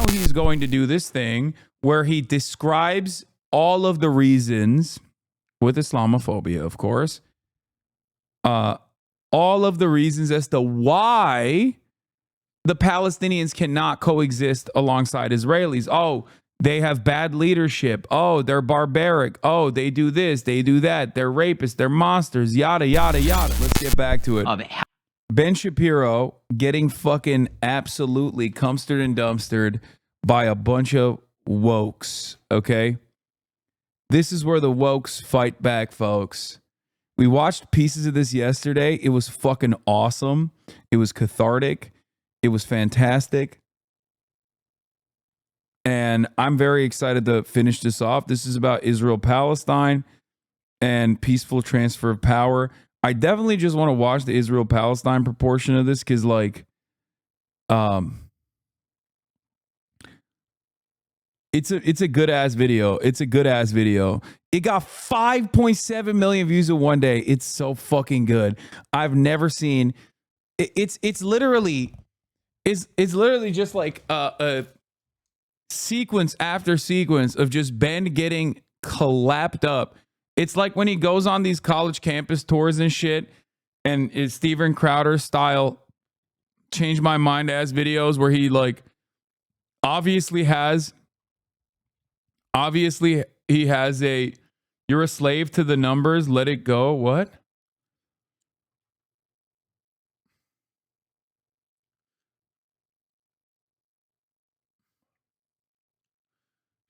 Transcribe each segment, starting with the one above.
he's going to do this thing where he describes all of the reasons, with Islamophobia, of course, all of the reasons as to why the Palestinians cannot coexist alongside Israelis. Oh, they have bad leadership. Oh, they're barbaric. Oh, they do this, they do that. They're rapists, they're monsters, yada, yada, yada. Let's get back to it. Ben Shapiro getting fucking absolutely cumstered and dumpstered by a bunch of wokes, okay? This is where the wokes fight back, folks. We watched pieces of this yesterday. It was fucking awesome. It was cathartic. It was fantastic. And I'm very excited to finish this off. This is about Israel-Palestine and peaceful transfer of power. I definitely just want to watch the Israel-Palestine proportion of this because, like, it's a good ass video. It's a good ass video. It got 5.7 million views in one day. It's so fucking good. I've never seen. It's literally just like a sequence after sequence of just Ben getting clapped up. It's like when he goes on these college campus tours and shit, and it's Steven Crowder style change my mind as videos where he like obviously he has a you're a slave to the numbers, let it go. What?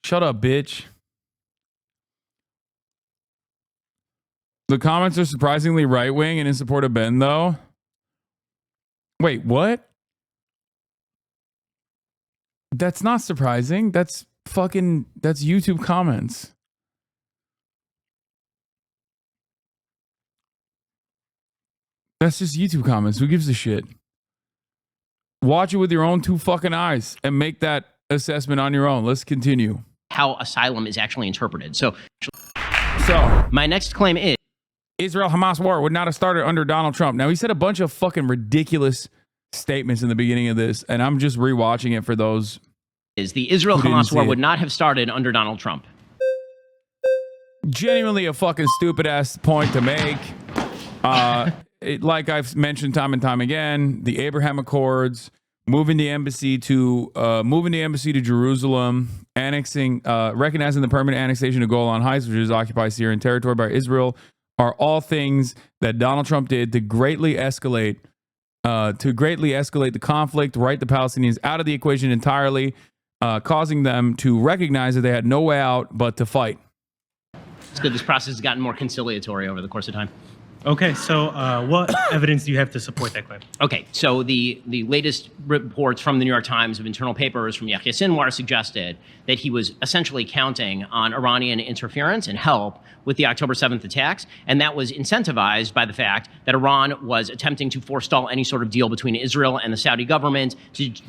Shut up, bitch. The comments are surprisingly right-wing and in support of Ben, though. Wait, what? That's not surprising. That's YouTube comments. That's just YouTube comments. Who gives a shit? Watch it with your own two fucking eyes and make that assessment on your own. Let's continue. How asylum is actually interpreted. So my next claim is Israel-Hamas war would not have started under Donald Trump. Now, he said a bunch of fucking ridiculous statements in the beginning of this, and I'm just rewatching it for those. Is the Israel-Hamas war would not have started under Donald Trump. Genuinely a fucking stupid-ass point to make. Like I've mentioned time and time again, the Abraham Accords, moving the embassy to Jerusalem, recognizing the permanent annexation of Golan Heights, which is occupied Syrian territory by Israel, are all things that Donald Trump did to greatly escalate the conflict, write the Palestinians out of the equation entirely, causing them to recognize that they had no way out but to fight. It's good. This process has gotten more conciliatory over the course of time. Okay, so what evidence do you have to support that claim? Okay, so the latest reports from the New York Times of internal papers from Yahya Sinwar suggested that he was essentially counting on Iranian interference and help with the October 7th attacks, and that was incentivized by the fact that Iran was attempting to forestall any sort of deal between Israel and the Saudi government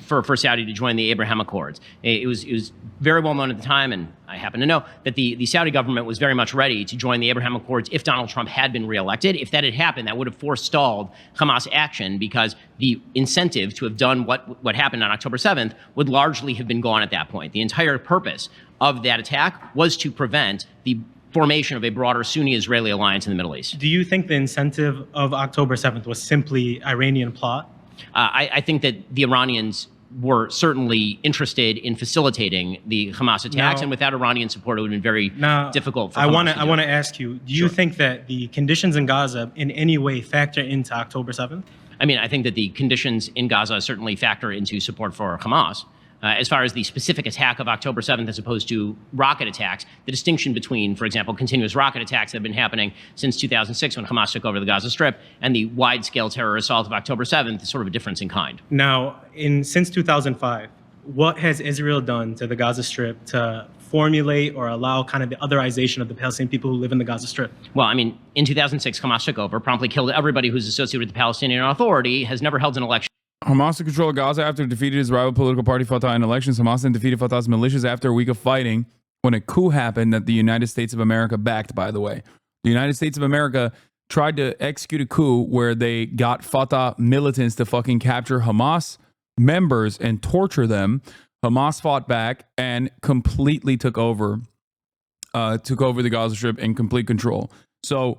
for Saudi to join the Abraham Accords. It was very well known at the time, and I happen to know that the Saudi government was very much ready to join the Abraham Accords if Donald Trump had been reelected. If that had happened, that would have forestalled Hamas action because the incentive to have done what happened on October 7th would largely have been gone at that point. The entire purpose of that attack was to prevent the formation of a broader Sunni-Israeli alliance in the Middle East. Do you think the incentive of October 7th was simply Iranian plot? I think that the Iranians were certainly interested in facilitating the Hamas attacks, and without Iranian support, it would have been very difficult for Hamas I want to ask you, do you think that the conditions in Gaza in any way factor into October 7th? I mean, I think that the conditions in Gaza certainly factor into support for Hamas. As far as the specific attack of October 7th as opposed to rocket attacks, the distinction between, for example, continuous rocket attacks that have been happening since 2006 when Hamas took over the Gaza Strip and the wide-scale terror assault of October 7th is sort of a difference in kind. Now, since 2005, what has Israel done to the Gaza Strip to formulate or allow kind of the otherization of the Palestinian people who live in the Gaza Strip? Well, I mean, in 2006, Hamas took over, promptly killed everybody who's associated with the Palestinian Authority, has never held an election. Hamas took control of Gaza after it defeated his rival political party Fatah in elections. Hamas then defeated Fatah's militias after a week of fighting when a coup happened that the United States of America backed, by the way. The United States of America tried to execute a coup where they got Fatah militants to fucking capture Hamas members and torture them. Hamas fought back and completely took over the Gaza Strip in complete control. So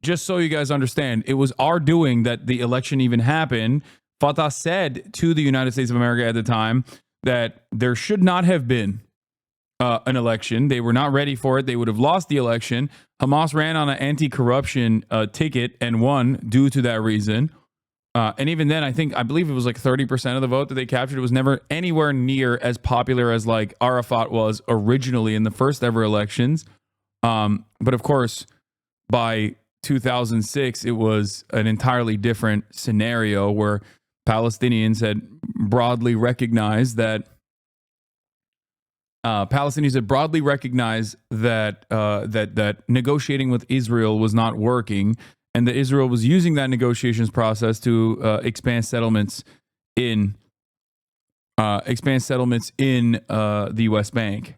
just so you guys understand, it was our doing that the election even happened. Fatah said to the United States of America at the time that there should not have been an election. They were not ready for it. They would have lost the election. Hamas ran on an anti-corruption ticket and won due to that reason. And even then, I believe it was like 30% of the vote that they captured. It was never anywhere near as popular as like Arafat was originally in the first ever elections. But of course, by 2006, it was an entirely different scenario where Palestinians had broadly recognized that that negotiating with Israel was not working, and that Israel was using that negotiations process to expand settlements in the West Bank.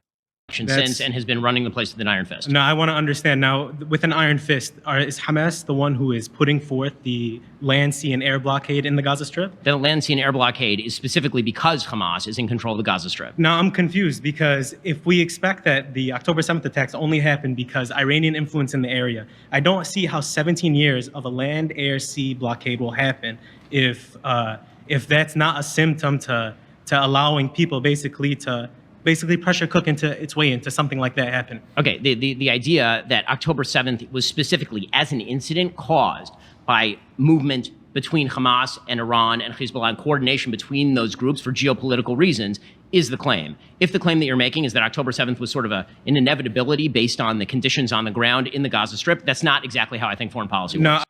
Since and has been running the place with an iron fist. No, I want to understand now. With an iron fist, is Hamas the one who is putting forth the land, sea, and air blockade in the Gaza Strip? The land, sea, and air blockade is specifically because Hamas is in control of the Gaza Strip. Now I'm confused because if we expect that the October 7th attacks only happened because Iranian influence in the area, I don't see how 17 years of a land, air, sea blockade will happen if that's not a symptom to allowing people basically pressure cook its way into something like that happen. Okay, the idea that October 7th was specifically as an incident caused by movement between Hamas and Iran and Hezbollah and coordination between those groups for geopolitical reasons is the claim. If the claim that you're making is that October 7th was sort of an inevitability based on the conditions on the ground in the Gaza Strip, that's not exactly how I think foreign policy works.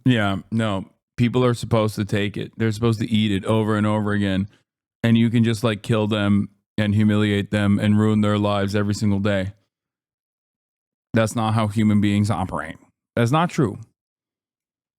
Yeah, no. People are supposed to take it. They're supposed to eat it over and over again. And you can just like kill them and humiliate them and ruin their lives every single day. That's not how human beings operate. That's not true.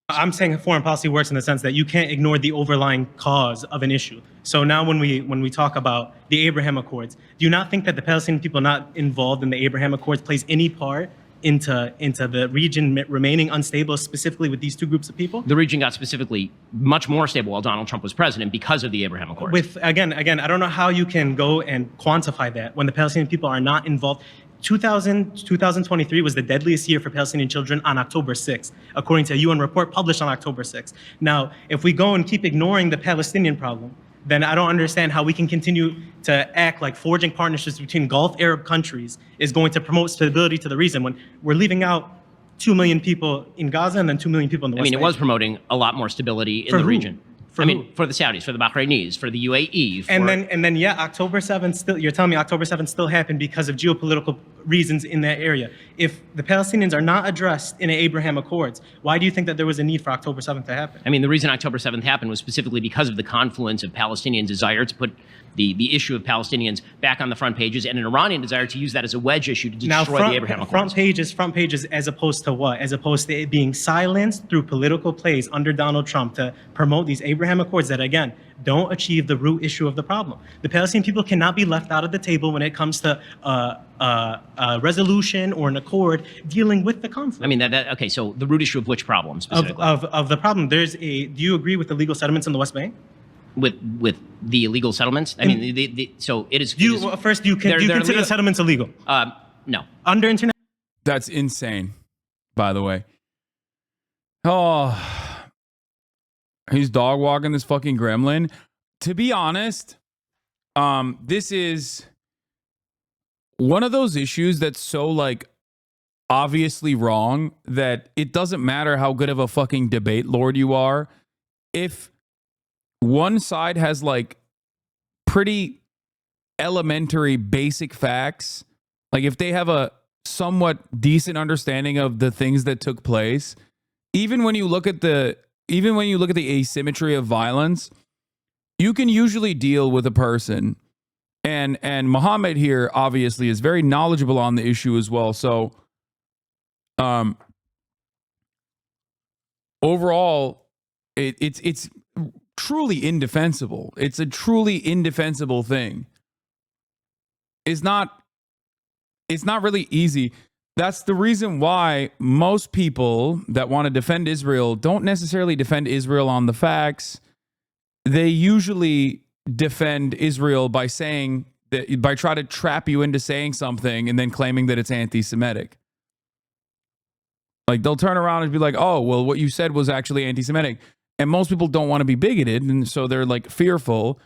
I'm saying foreign policy works in the sense that you can't ignore the overlying cause of an issue. So now when we talk about the Abraham Accords, do you not think that the Palestinian people not involved in the Abraham Accords plays any part into the region remaining unstable, specifically with these two groups of people? The region got specifically much more stable while Donald Trump was president because of the Abraham Accords. With again, I don't know how you can go and quantify that when the Palestinian people are not involved. 2023 was the deadliest year for Palestinian children on October 6th, according to a UN report published on October 6th. Now, if we go and keep ignoring the Palestinian problem, then I don't understand how we can continue to act like forging partnerships between Gulf Arab countries is going to promote stability to the region when we're leaving out 2 million people in Gaza and then 2 million people in the West Bank. It was promoting a lot more stability in the region. For the Saudis, for the Bahrainis, for the UAE. And then, October 7th still, you're telling me October 7th still happened because of geopolitical reasons in that area. If the Palestinians are not addressed in the Abraham Accords, why do you think that there was a need for October 7th to happen? The reason October 7th happened was specifically because of the confluence of Palestinian desire to put the issue of Palestinians back on the front pages and an Iranian desire to use that as a wedge issue to destroy the Abraham Accords. Front pages as opposed to what? As opposed to it being silenced through political plays under Donald Trump to promote these Abraham Accords that, again, don't achieve the root issue of the problem. The Palestinian people cannot be left out of the table when it comes to a resolution or an accord dealing with the conflict. Okay, so the root issue of which problem specifically? Of the problem. Do you agree with the legal settlements in the West Bank? With the illegal settlements? So it is... Do you consider settlements illegal? No. Under international... That's insane, by the way. Oh, he's dog walking this fucking gremlin. To be honest, this is one of those issues that's so like obviously wrong that it doesn't matter how good of a fucking debate lord you are. If one side has like pretty elementary basic facts, like if they have a somewhat decent understanding of the things that took place, even when you look at the asymmetry of violence, you can usually deal with a person. And Muhammad here obviously is very knowledgeable on the issue as well. So overall, it's truly indefensible. It's a truly indefensible thing. It's not really easy. That's the reason why most people that want to defend Israel don't necessarily defend Israel on the facts. They usually defend Israel by saying that, by trying to trap you into saying something and then claiming that it's anti-Semitic. Like, they'll turn around and be like, oh, well, what you said was actually anti-Semitic. And most people don't want to be bigoted, and so they're like fearful.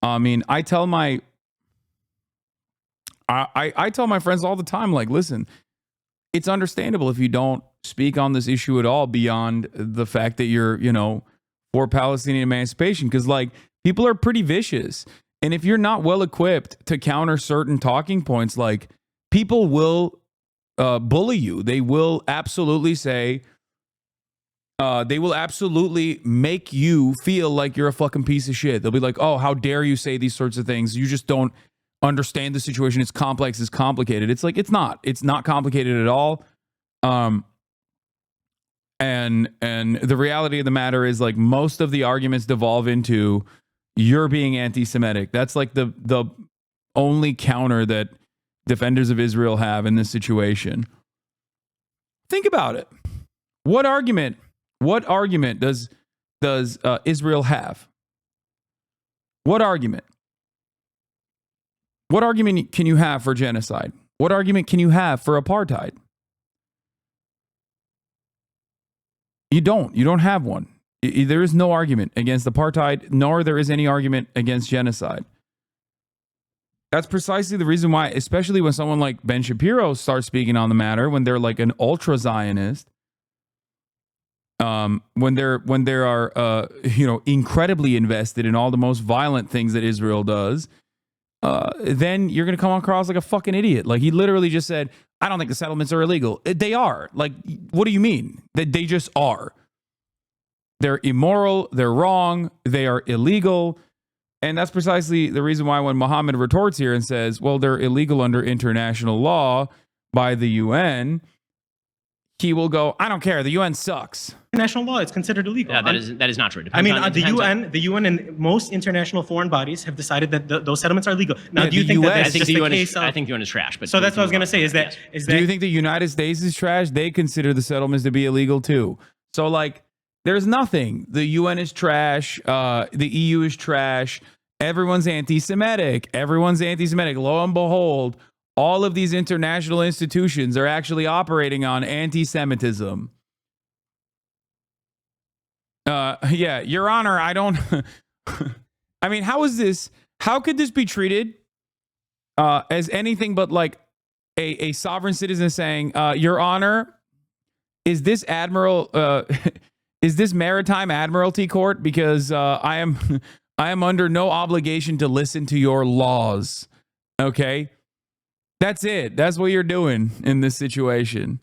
I mean, I tell my friends all the time, like, listen, it's understandable if you don't speak on this issue at all beyond the fact that you're, for Palestinian emancipation, because like people are pretty vicious. And if you're not well equipped to counter certain talking points, like people will bully you. They will absolutely say, they will absolutely make you feel like you're a fucking piece of shit. They'll be like, oh, how dare you say these sorts of things? You just don't understand the situation. It's complex. It's complicated. It's like, it's not complicated at all. And the reality of the matter is, like, most of the arguments devolve into you're being anti-Semitic. That's like the only counter that defenders of Israel have in this situation. Think about it. What argument does Israel have? What argument? What argument can you have for genocide? What argument can you have for apartheid? You don't have one. There is no argument against apartheid, nor there is any argument against genocide. That's precisely the reason why, especially when someone like Ben Shapiro starts speaking on the matter, when they're like an ultra-Zionist, when they are incredibly invested in all the most violent things that Israel does, then you're going to come across like a fucking idiot. Like, he literally just said, I don't think the settlements are illegal. They are. Like, what do you mean? They just are. They're immoral. They're wrong. They are illegal. And that's precisely the reason why when Muhammad retorts here and says, well, they're illegal under international law by the UN, he will go, I don't care. The UN sucks. International law, it's considered illegal. Yeah, that is not true. I mean, the UN and most international foreign bodies have decided that those settlements are legal. Now, do you think that that's just the case? I think the UN is trash. But so that's what I was going to say. Is that do you think the United States is trash? They consider the settlements to be illegal too. So like, there's nothing. The UN is trash. The EU is trash. Everyone's anti-Semitic. Everyone's anti-Semitic. Lo and behold, all of these international institutions are actually operating on anti-Semitism. Yeah, Your Honor, I don't. I mean, how could this be treated as anything but like a sovereign citizen saying, Your Honor, is this is this maritime admiralty court? Because I am under no obligation to listen to your laws. Okay, that's it. That's what you're doing in this situation.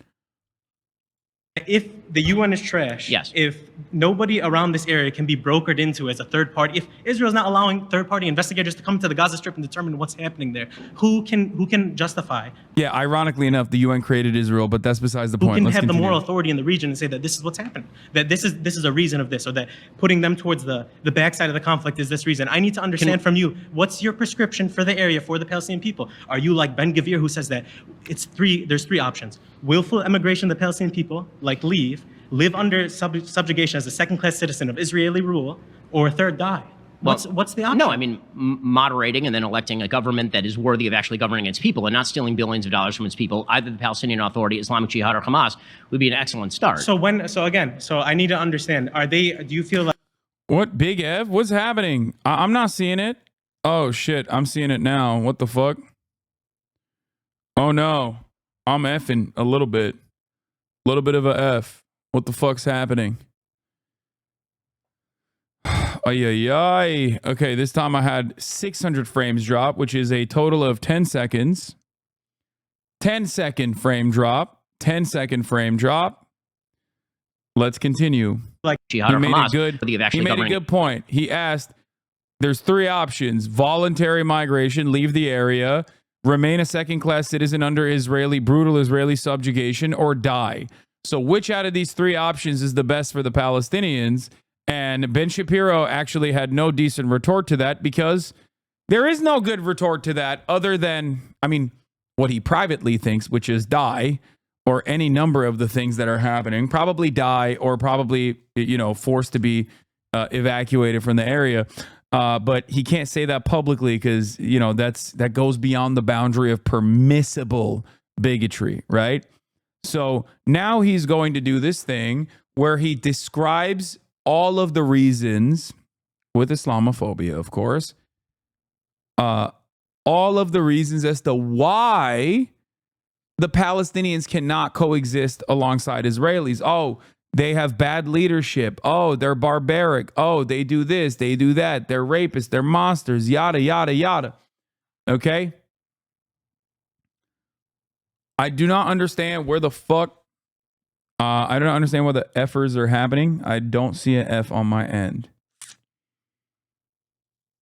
If the UN is trash, yes. If nobody around this area can be brokered into as a third party, if Israel's not allowing third party investigators to come to the Gaza Strip and determine what's happening there, who can justify? Yeah, ironically enough, the UN created Israel, but that's besides the point. Who can have the moral authority in the region and say that this is what's happened, that this is a reason of this, or that putting them towards the backside of the conflict is this reason? I need to understand from you, what's your prescription for the area, for the Palestinian people? Are you like Ben Gvir, who says that there's three options: willful emigration of the Palestinian people, like live under subjugation as a second-class citizen of Israeli rule, or third, die? What's the option? No, I mean, moderating and then electing a government that is worthy of actually governing its people and not stealing billions of dollars from its people, either the Palestinian Authority, Islamic Jihad, or Hamas, would be an excellent start. So I need to understand, do you feel like... What, Big Ev? What's happening? I'm not seeing it. Oh, shit. I'm seeing it now. What the fuck? Oh, no. I'm effing a little bit. A little bit of a F. What the fuck's happening? Ay, ay, ay. Okay, this time I had 600 frames drop, which is a total of 10 seconds. 10-second frame drop. 10-second frame drop. Let's continue. Like Jihad or Hamas, he made a good point. He asked, there's three options: voluntary migration, leave the area, remain a second-class citizen under brutal Israeli subjugation, or die. So which out of these three options is the best for the Palestinians? And Ben Shapiro actually had no decent retort to that, because there is no good retort to that other than, I mean, what he privately thinks, which is die, or any number of the things that are happening. Probably die, or probably, forced to be evacuated from the area. But he can't say that publicly because, that goes beyond the boundary of permissible bigotry, right? So now he's going to do this thing where he describes all of the reasons, with Islamophobia, of course, all of the reasons as to why the Palestinians cannot coexist alongside Israelis. Oh, they have bad leadership. Oh, they're barbaric. Oh, they do this, they do that. They're rapists, they're monsters, yada, yada, yada. Okay? I do not understand where the fuck. I don't understand where the F'ers are happening. I don't see an F on my end.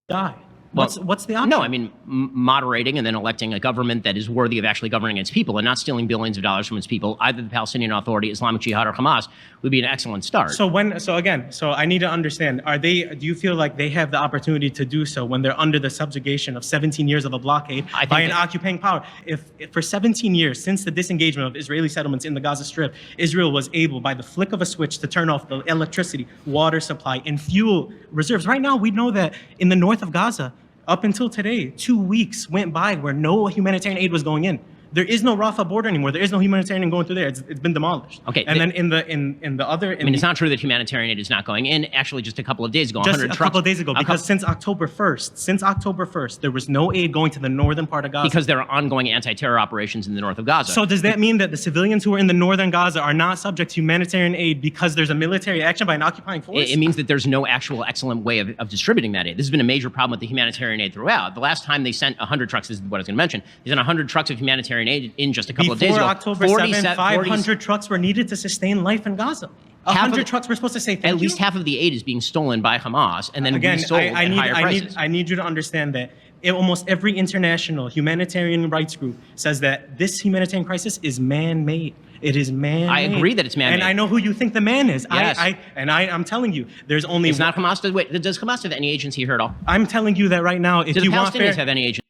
Die. What's the option? No, I mean, moderating and then electing a government that is worthy of actually governing its people and not stealing billions of dollars from its people, either the Palestinian Authority, Islamic Jihad, or Hamas, would be an excellent start. So I need to understand, do you feel like they have the opportunity to do so when they're under the subjugation of 17 years of a blockade by an occupying power? If for 17 years, since the disengagement of Israeli settlements in the Gaza Strip, Israel was able, by the flick of a switch, to turn off the electricity, water supply, and fuel reserves. Right now, we know that in the north of Gaza, up until today, 2 weeks went by where no humanitarian aid was going in. There is no Rafah border anymore. There is no humanitarian going through there. It's been demolished. Okay. And then in the other, it's not true that humanitarian aid is not going in. Actually, just a couple of days ago, just 100 a trucks. Couple of days ago, because since October 1st, there was no aid going to the northern part of Gaza. Because there are ongoing anti-terror operations in the north of Gaza. So does that mean that the civilians who are in the northern Gaza are not subject to humanitarian aid because there's a military action by an occupying force? It means that there's no actual excellent way of distributing that aid. This has been a major problem with the humanitarian aid throughout. The last time they sent 100 trucks, this is what I was going to mention, they sent 100 trucks of humanitarian aid in just a couple of days ago. Before October 7th, 500 trucks were needed to sustain life in Gaza. 100 trucks were supposed to say thank you. At least half of the aid is being stolen by Hamas and then resold at higher prices. I need you to understand that almost every international humanitarian rights group says that this humanitarian crisis is man-made. It is man-made. I agree that it's man-made. And I know who you think the man is. Yes. I'm telling you, there's only... It's not Hamas. Wait, does Hamas have any agency here at all? I'm telling you that right now, if you want fair... Do the Palestinians have any agency?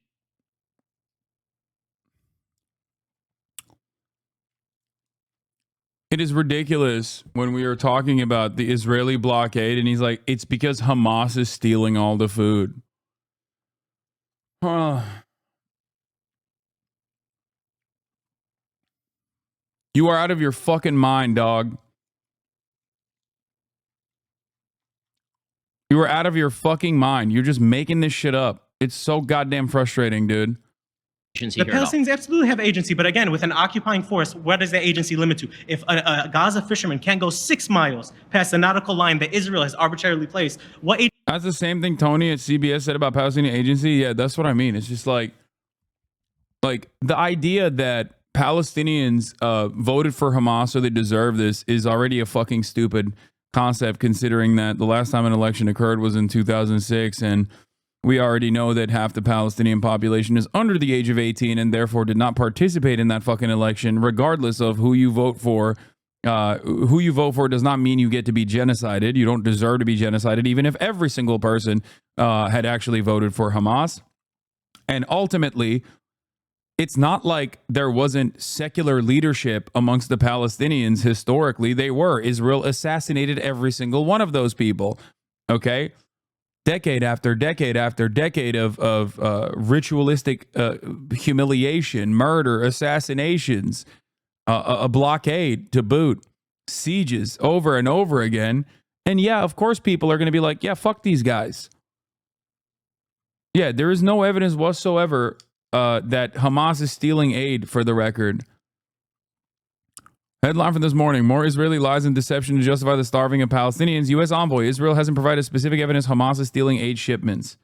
It is ridiculous when we are talking about the Israeli blockade and he's like, it's because Hamas is stealing all the food. You are out of your fucking mind, dog. You are out of your fucking mind. You're just making this shit up. It's so goddamn frustrating, dude. The Palestinians absolutely have agency, but again, with an occupying force, what does that agency limit to? If a Gaza fisherman can't go 6 miles past the nautical line that Israel has arbitrarily placed, what agency? That's the same thing Tony at CBS said about Palestinian agency. Yeah, that's what I mean. It's just like the idea that Palestinians voted for Hamas so they deserve this is already a fucking stupid concept, considering that the last time an election occurred was in 2006, and we already know that half the Palestinian population is under the age of 18 and therefore did not participate in that fucking election, regardless of who you vote for. Who you vote for does not mean you get to be genocided. You don't deserve to be genocided, even if every single person had actually voted for Hamas. And ultimately, it's not like there wasn't secular leadership amongst the Palestinians historically. They were. Israel assassinated every single one of those people. Okay? Decade after decade after decade of ritualistic humiliation, murder, assassinations, a blockade to boot, sieges over and over again. And yeah, of course, people are going to be like, yeah, fuck these guys. Yeah, there is no evidence whatsoever that Hamas is stealing aid, for the record. Headline from this morning: more Israeli lies and deception to justify the starving of Palestinians. U.S. envoy: Israel hasn't provided specific evidence Hamas is stealing aid shipments.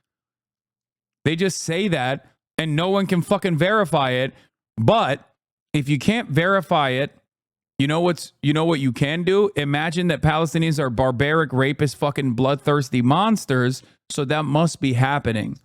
They just say that and no one can fucking verify it. But if you can't verify it, you know what you can do? Imagine that Palestinians are barbaric, rapist, fucking bloodthirsty monsters. So that must be happening.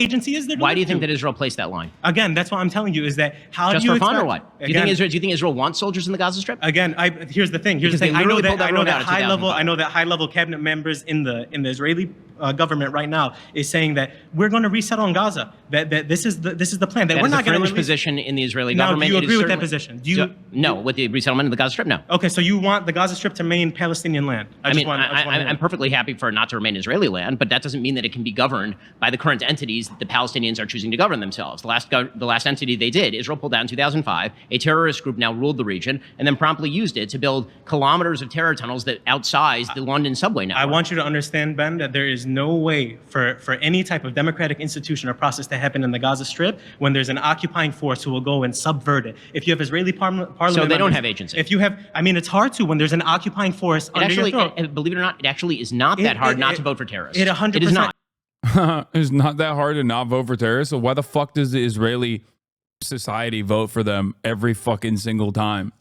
agency is there? Why do you think that Israel placed that line? Again, that's what I'm telling you is that how Just do you for fun expect, or what? Again, do you think Israel wants soldiers in the Gaza Strip? Again, here's the thing. Because they literally pulled that road out in 2005. I know that high level cabinet members in the Israeli government right now is saying that we're going to resettle in Gaza. That this is the plan. That we're not going to fringe position in the Israeli now, government. Do you agree with that position? Do you? No, with the resettlement of the Gaza Strip, no. Okay, so you want the Gaza Strip to remain Palestinian land? I'm perfectly happy for it not to remain Israeli land, but that doesn't mean that it can be governed by the current entities that the Palestinians are choosing to govern themselves. The last entity they did, Israel pulled out in 2005. A terrorist group now ruled the region and then promptly used it to build kilometers of terror tunnels that outsize the London subway network. I want you to understand, Ben, that there is no way for any type of democratic institution or process to happen in the Gaza Strip when there's an occupying force who will go and subvert it. If you have Israeli parliament, so they don't have agency. If you have, it's hard to when there's an occupying force under your throat. Believe it or not, it actually is not that hard not to vote for terrorists. It 100%. It is not. It's not that hard to not vote for terrorists. So why the fuck does the Israeli society vote for them every fucking single time?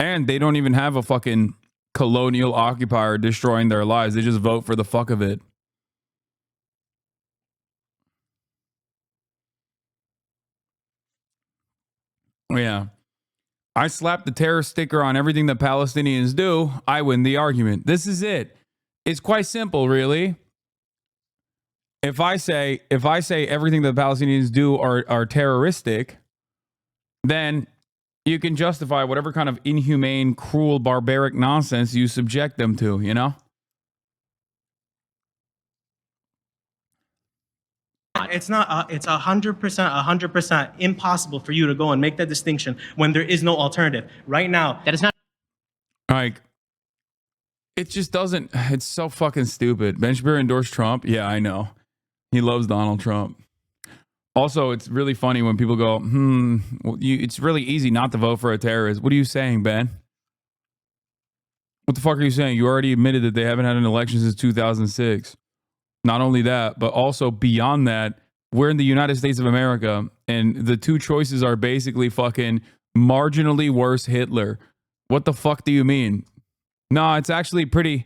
And they don't even have a fucking colonial occupier destroying their lives. They just vote for the fuck of it. Yeah. I slap the terror sticker on everything that Palestinians do. I win the argument. This is it. It's quite simple, really. If I say everything that Palestinians do are terroristic, then you can justify whatever kind of inhumane, cruel, barbaric nonsense you subject them to, you know? It's not. It's 100% impossible for you to go and make that distinction when there is no alternative. Right now, that is not. Like, it just doesn't. It's so fucking stupid. Ben Shapiro endorsed Trump. Yeah, I know. He loves Donald Trump. Also, it's really funny when people go, it's really easy not to vote for a terrorist. What are you saying, Ben? What the fuck are you saying? You already admitted that they haven't had an election since 2006. Not only that, but also beyond that, we're in the United States of America, and the two choices are basically fucking marginally worse Hitler. What the fuck do you mean? No, it's actually pretty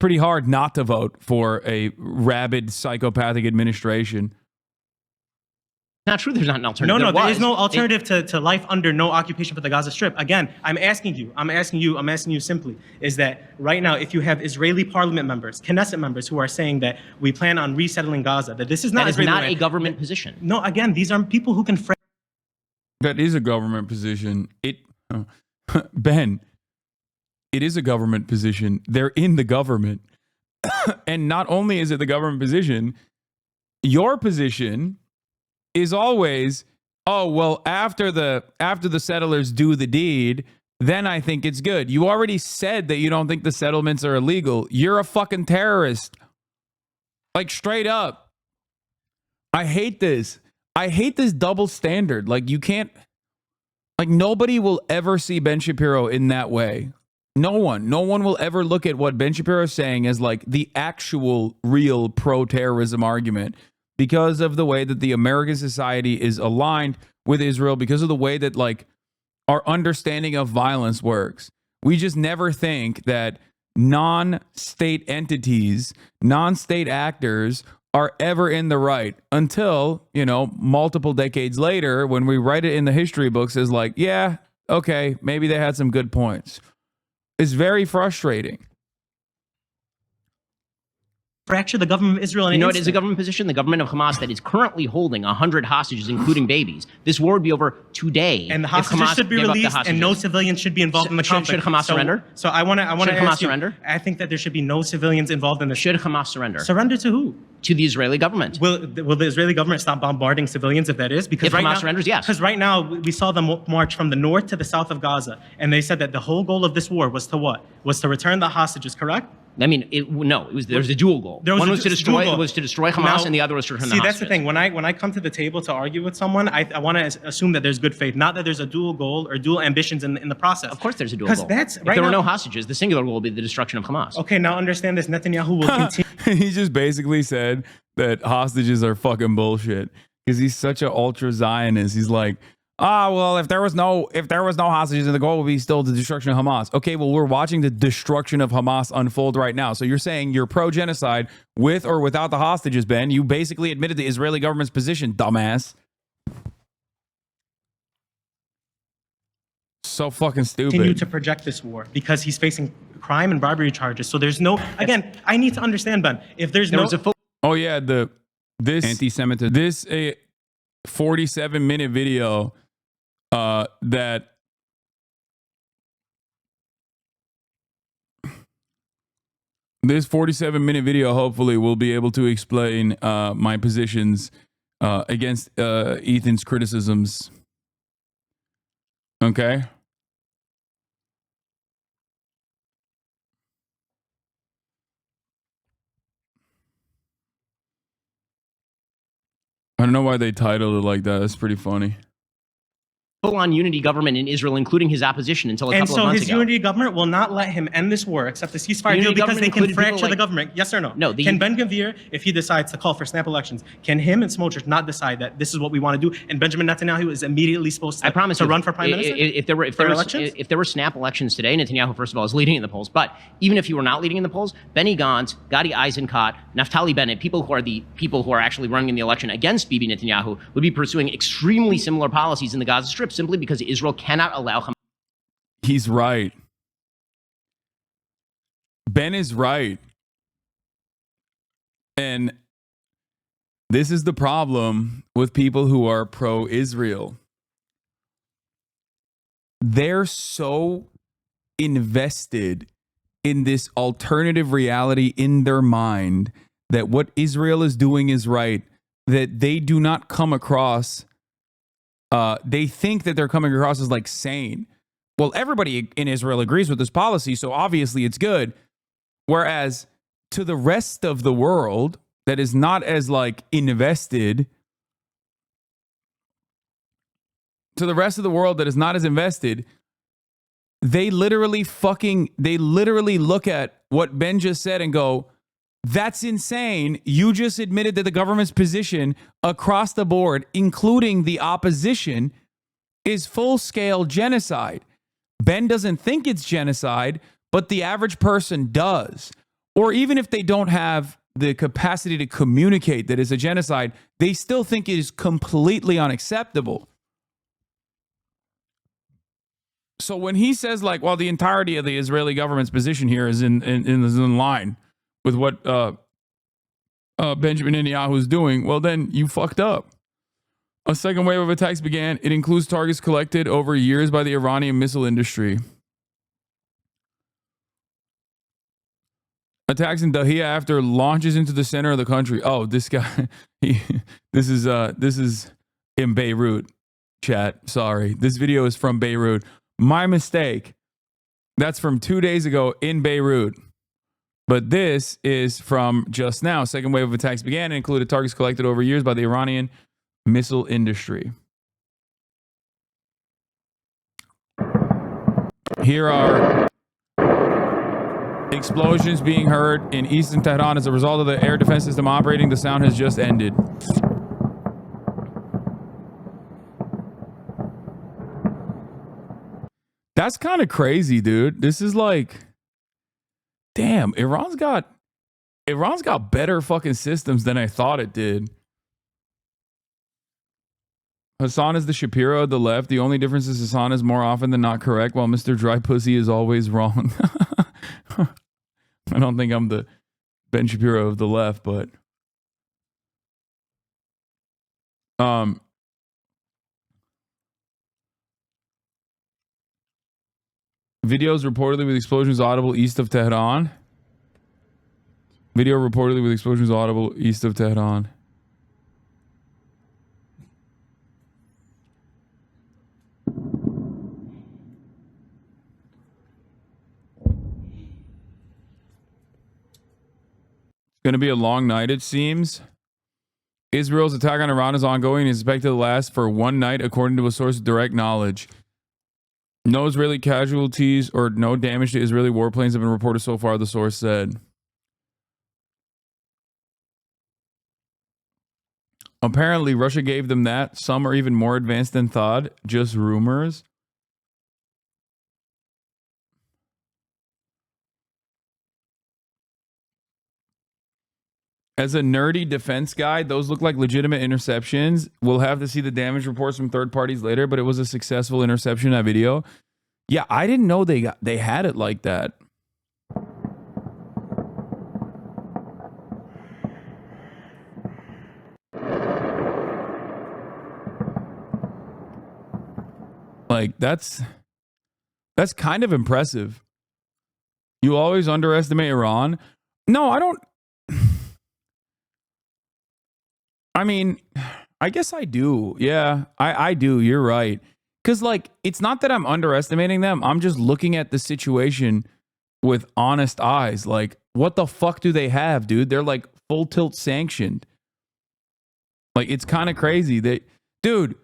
hard not to vote for a rabid psychopathic administration. Not true. There's not an alternative. No, there is no alternative to life under no occupation for the Gaza Strip. Again, I'm asking you simply, is that right now, if you have Israeli parliament members, Knesset members who are saying that we plan on resettling Gaza, that this is not a government position. No, again, these are people who can. That is a government position. Ben, it is a government position. They're in the government, and not only is it the government position, your position is always, oh, well, after the settlers do the deed, then I think it's good. You already said that you don't think the settlements are illegal. You're a fucking terrorist. Like, straight up. I hate this. I hate this double standard. Like, you can't, like, nobody will ever see Ben Shapiro in that way. No one will ever look at what Ben Shapiro is saying as like the actual real pro-terrorism argument, because of the way that the American society is aligned with Israel, because of the way that like our understanding of violence works. We just never think that non-state entities, non-state actors are ever in the right until, multiple decades later, when we write it in the history books as like, yeah, okay, maybe they had some good points. It's very frustrating. Fracture the government of Israel. It is a government position. The government of Hamas that is currently holding 100 hostages, including babies. This war would be over today. And the hostages should be released, and no civilians should be involved in the conflict. Should Hamas surrender? So I want to should Hamas surrender? I think that there should be no civilians involved in this. Should Hamas surrender? Surrender to who? To the Israeli government. Will the Israeli government stop bombarding civilians if that is? Because if Hamas surrenders, yes. Because right now we saw them march from the north to the south of Gaza, and they said that the whole goal of this war was to what? Was to return the hostages, correct? I mean, there was a dual goal. One was to destroy Hamas, and the other was to return the hostages. See, that's the thing. When I come to the table to argue with someone, I want to assume that there's good faith, not that there's a dual goal or dual ambitions in the process. Of course, there's a dual goal. Because if there were no hostages, the singular goal would be the destruction of Hamas. Okay, now understand this. Netanyahu will continue. He just basically said that hostages are fucking bullshit because he's such an ultra Zionist. He's like, well, if there was no hostages, and the goal would be still the destruction of Hamas. Okay, well, we're watching the destruction of Hamas unfold right now. So you're saying you're pro-genocide with or without the hostages, Ben. You basically admitted the Israeli government's position, dumbass. So fucking stupid. Continue to project this war because he's facing crime and bribery charges. So there's no, again, I need to understand, Ben, if there's no... Oh yeah, this anti-Semitism, this a 47-minute video that this 47-minute video hopefully will be able to explain my positions against Ethan's criticisms. Okay. I don't know why they titled it like that. That's pretty funny. Full-on unity government in Israel, including his opposition until a couple of months ago. And so his unity government will not let him end this war, accept the ceasefire deal, because they can fracture the government. Yes or no? No. Can Ben-Gvir, if he decides to call for snap elections, can him and Smotrich not decide that this is what we want to do, and Benjamin Netanyahu is immediately supposed to run for prime minister? If there were snap elections today, Netanyahu, first of all, is leading in the polls. But even if he were not leading in the polls, Benny Gantz, Gadi Eisenkot, Naftali Bennett, people who are actually running in the election against Bibi Netanyahu, would be pursuing extremely similar policies in the Gaza Strip simply because Israel cannot allow Hamas. He's right. Ben is right. And this is the problem with people who are pro-Israel. They're so invested in this alternative reality in their mind that what Israel is doing is right, that they do not come across they think that they're coming across as like sane. Well, everybody in Israel agrees with this policy, so obviously it's good. Whereas to the rest of the world that is not as like invested, they literally look at what Ben just said and go, that's insane. You just admitted that the government's position across the board, including the opposition, is full-scale genocide. Ben doesn't think it's genocide, but the average person does. Or even if they don't have the capacity to communicate that it's a genocide, they still think it is completely unacceptable. So when he says like, well, the entirety of the Israeli government's position here is in line with what Benjamin Netanyahu is doing, well, then you fucked up. A second wave of attacks began. It includes targets collected over years by the Iranian missile industry. Attacks in Dahia after launches into the center of the country. Oh, this guy. This is in Beirut, chat. Sorry. This video is from Beirut. My mistake. That's from 2 days ago in Beirut. But this is from just now. Second wave of attacks began and included targets collected over years by the Iranian missile industry. Here are explosions being heard in eastern Tehran as a result of the air defense system operating. The sound has just ended. That's kind of crazy, dude. This is like, damn, Iran's got better fucking systems than I thought it did. Hassan is the Shapiro of the left. The only difference is Hassan is more often than not correct, while Mr. Dry Pussy is always wrong. I don't think I'm the Ben Shapiro of the left, but videos reportedly with explosions audible east of Tehran. Video reportedly with explosions audible east of Tehran. It's going to be a long night, it seems. Israel's attack on Iran is ongoing and is expected to last for one night, according to a source of direct knowledge. No Israeli casualties or no damage to Israeli warplanes have been reported so far, the source said. Apparently, Russia gave them that. Some are even more advanced than thought. Just rumors. As a nerdy defense guy, those look like legitimate interceptions. We'll have to see the damage reports from third parties later, but it was a successful interception, that video. Yeah, I didn't know they had it like that. Like, that's kind of impressive. You always underestimate Iran. No, I don't. I mean, I guess I do. Yeah, I do. You're right. Because, like, it's not that I'm underestimating them. I'm just looking at the situation with honest eyes. Like, what the fuck do they have, dude? They're like full tilt sanctioned. Like, it's kind of crazy that, dude,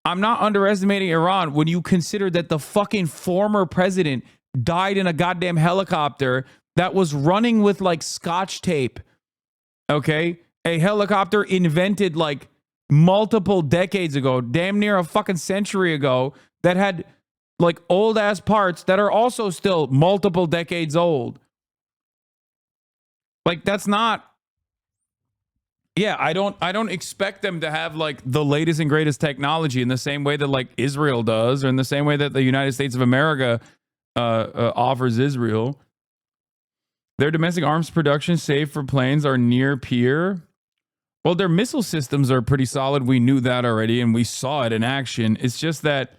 I'm not underestimating Iran when you consider that the fucking former president died in a goddamn helicopter that was running with like scotch tape. Okay? A helicopter invented like multiple decades ago, damn near a fucking century ago, that had like old ass parts that are also still multiple decades old. Like, that's not. Yeah, I don't expect them to have like the latest and greatest technology in the same way that like Israel does, or in the same way that the United States of America offers Israel. Their domestic arms production, save for planes, are near peer. Well, their missile systems are pretty solid. We knew that already, and we saw it in action. It's just that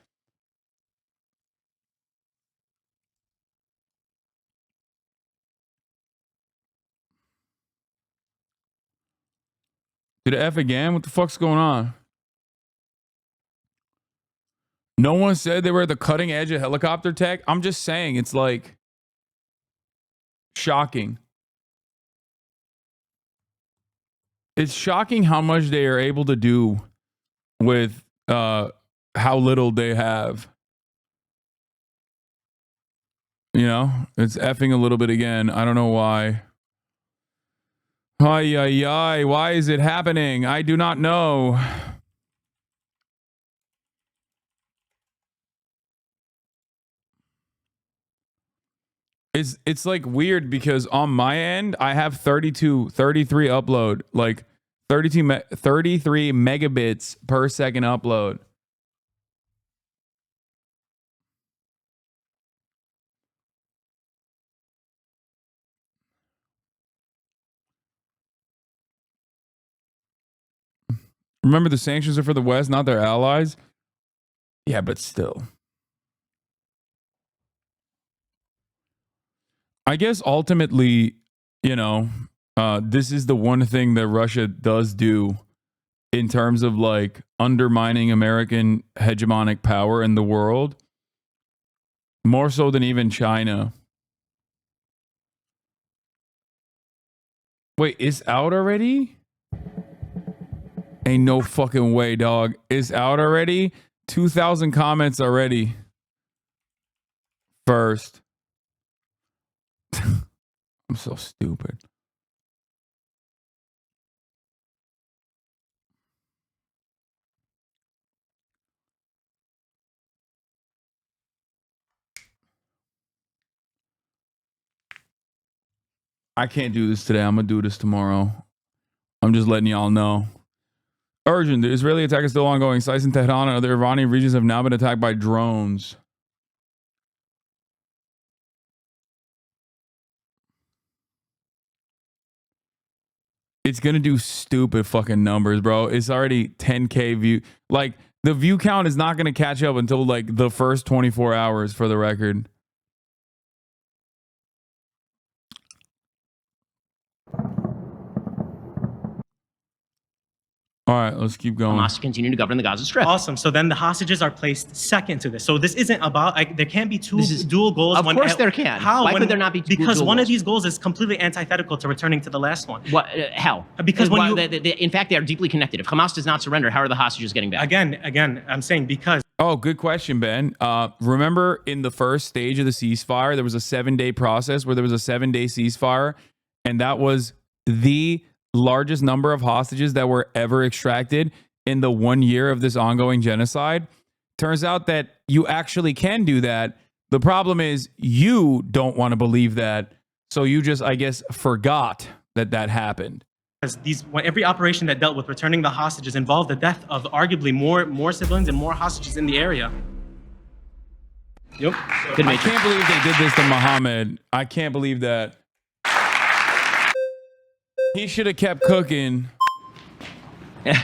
did it F again? What the fuck's going on? No one said they were at the cutting edge of helicopter tech. I'm just saying, it's like shocking. It's shocking how much they are able to do with how little they have. You know, it's effing a little bit again. I don't know why. Ay, ay, ay. Why is it happening? I do not know. It's like weird because on my end, I have 33 upload, like 33 megabits per second upload. Remember, the sanctions are for the West, not their allies. Yeah, but still. I guess ultimately, you know, this is the one thing that Russia does do in terms of like undermining American hegemonic power in the world, more so than even China. Wait, it's out already? Ain't no fucking way, dog. It's out already? 2,000 comments already. First. I'm so stupid. I can't do this today. I'm going to do this tomorrow. I'm just letting y'all know. Urgent. The Israeli attack is still ongoing. Sites in Tehran and other Iranian regions have now been attacked by drones. It's going to do stupid fucking numbers, bro. It's already 10K view. Like, the view count is not going to catch up until like the first 24 hours, for the record. All right, let's keep going. Hamas to continue to govern the Gaza Strip. Awesome. So then the hostages are placed second to this. So this isn't about, there can't be two dual goals. Of course there can. How? Why could there not be two Because dual one goals? of these goals is completely antithetical to returning to the last one. What? How? Because when in fact, they are deeply connected. If Hamas does not surrender, how are the hostages getting back? Again, I'm saying because. Oh, good question, Ben. Remember in the first stage of the ceasefire, there was a 7-day process where there was a 7-day ceasefire, and that was the largest number of hostages that were ever extracted in the 1 year of this ongoing genocide. Turns out that you actually can do that. The problem is you don't want to believe that. So you just, I guess, forgot that happened. Every operation that dealt with returning the hostages involved the death of arguably more civilians and more hostages in the area. Yep. I can't believe they did this to Muhammad. I can't believe that. He should have kept cooking. Hey,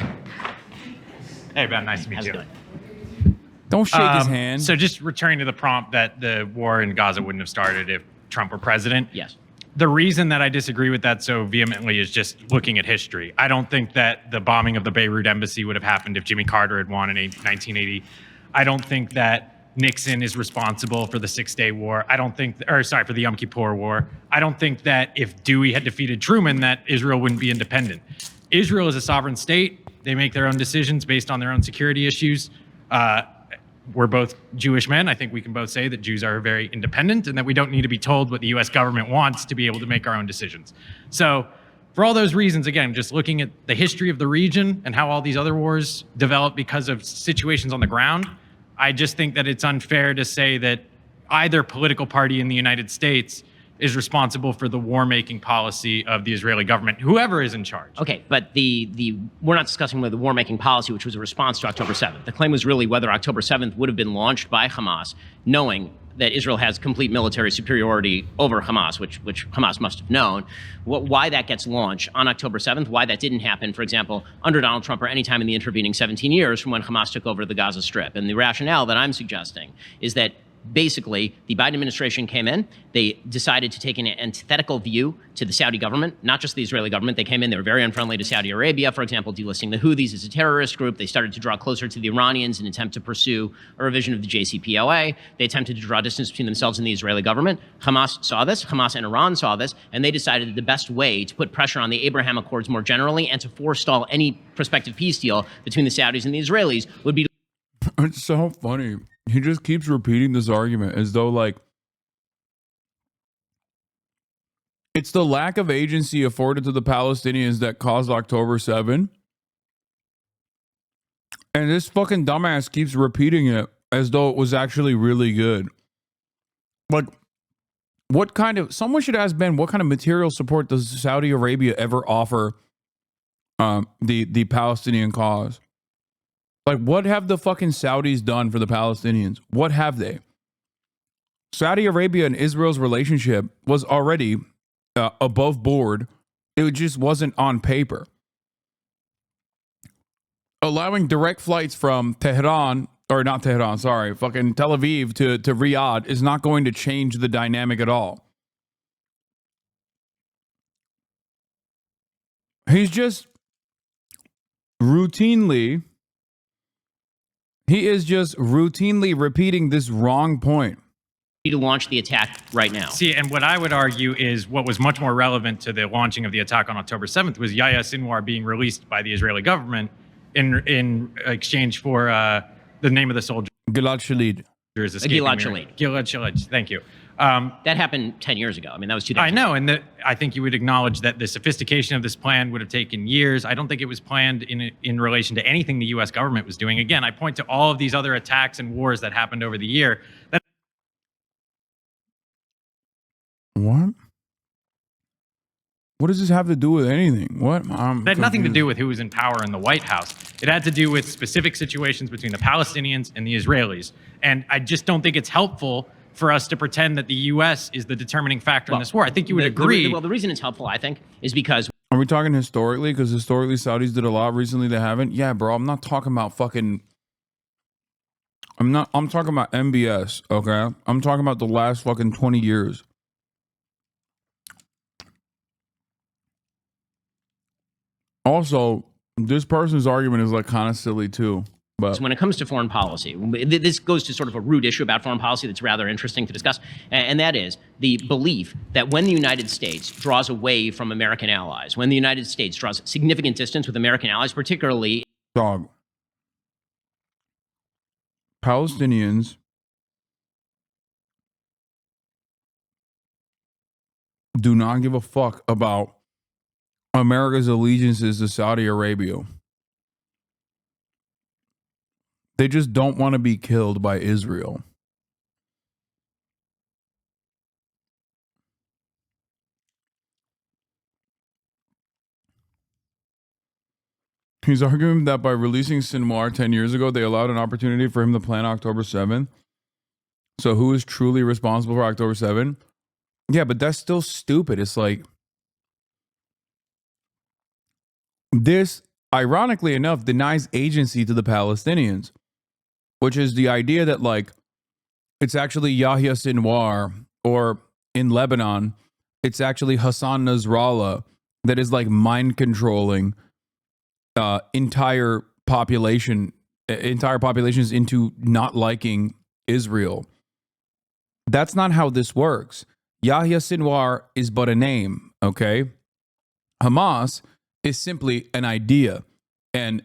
Ben, nice to meet How's you. it going? Don't shake his hand. So just returning to the prompt that the war in Gaza wouldn't have started if Trump were president. Yes. The reason that I disagree with that so vehemently is just looking at history. I don't think that the bombing of the Beirut embassy would have happened if Jimmy Carter had won in 1980. I don't think that Nixon is responsible for the Six-Day War. For the Yom Kippur War. I don't think that if Dewey had defeated Truman, that Israel wouldn't be independent. Israel is a sovereign state. They make their own decisions based on their own security issues. We're both Jewish men. I think we can both say that Jews are very independent and that we don't need to be told what the U.S. government wants to be able to make our own decisions. So for all those reasons, again, just looking at the history of the region and how all these other wars developed because of situations on the ground, I just think that it's unfair to say that either political party in the United States is responsible for the war-making policy of the Israeli government, whoever is in charge. Okay, but we're not discussing the war-making policy, which was a response to October 7th. The claim was really whether October 7th would have been launched by Hamas, knowing that Israel has complete military superiority over Hamas, which Hamas must have known. Why that gets launched on October 7th, why that didn't happen, for example, under Donald Trump or any time in the intervening 17 years from when Hamas took over the Gaza Strip. And the rationale that I'm suggesting is that basically, the Biden administration came in. They decided to take an antithetical view to the Saudi government, not just the Israeli government. They came in, they were very unfriendly to Saudi Arabia, for example, delisting the Houthis as a terrorist group. They started to draw closer to the Iranians in an attempt to pursue a revision of the JCPOA. They attempted to draw distance between themselves and the Israeli government. Hamas saw this, Hamas and Iran saw this, and they decided that the best way to put pressure on the Abraham Accords more generally and to forestall any prospective peace deal between the Saudis and the Israelis would be. It's so funny. He just keeps repeating this argument as though, like, it's the lack of agency afforded to the Palestinians that caused October 7. And this fucking dumbass keeps repeating it as though it was actually really good. Like, someone should ask Ben, what kind of material support does Saudi Arabia ever offer the Palestinian cause? Like, what have the fucking Saudis done for the Palestinians? What have they? Saudi Arabia and Israel's relationship was already above board. It just wasn't on paper. Allowing direct flights from fucking Tel Aviv to Riyadh is not going to change the dynamic at all. He's just routinely repeating this wrong point. To launch the attack right now. See, and what I would argue is what was much more relevant to the launching of the attack on October 7th was Yahya Sinwar being released by the Israeli government in exchange for the name of the soldier. Gilad Shalit. Gilad Shalit. Gilad Shalit, thank you. That happened 10 years ago. I mean, that was 2000. I know, and I think you would acknowledge that the sophistication of this plan would have taken years. I don't think it was planned in relation to anything the U.S. government was doing. Again, I point to all of these other attacks and wars that happened over the year. What? What does this have to do with anything? What? It had nothing to do with who was in power in the White House. It had to do with specific situations between the Palestinians and the Israelis. And I just don't think it's helpful for us to pretend that the U.S. is the determining factor in this war. I think you would agree. The reason it's helpful, I think, is because. Are we talking historically? Because historically, Saudis did a lot. Recently, they haven't. Yeah, bro. I'm not talking about fucking. I'm talking about MBS. Okay. I'm talking about the last fucking 20 years. Also, this person's argument is like kind of silly too. But when it comes to foreign policy, this goes to sort of a root issue about foreign policy that's rather interesting to discuss, and that is the belief that when the United States draws away from American allies, when the United States draws significant distance with American allies, particularly. Dog. Palestinians do not give a fuck about America's allegiance is to Saudi Arabia. They just don't want to be killed by Israel. He's arguing that by releasing Sinwar 10 years ago, they allowed an opportunity for him to plan October 7th. So who is truly responsible for October 7th? Yeah, but that's still stupid. It's like, this, ironically enough, denies agency to the Palestinians, which is the idea that, like, it's actually Yahya Sinwar, or in Lebanon, it's actually Hassan Nasrallah that is like mind controlling entire populations into not liking Israel. That's not how this works. Yahya Sinwar is but a name, okay? Hamas is simply an idea. And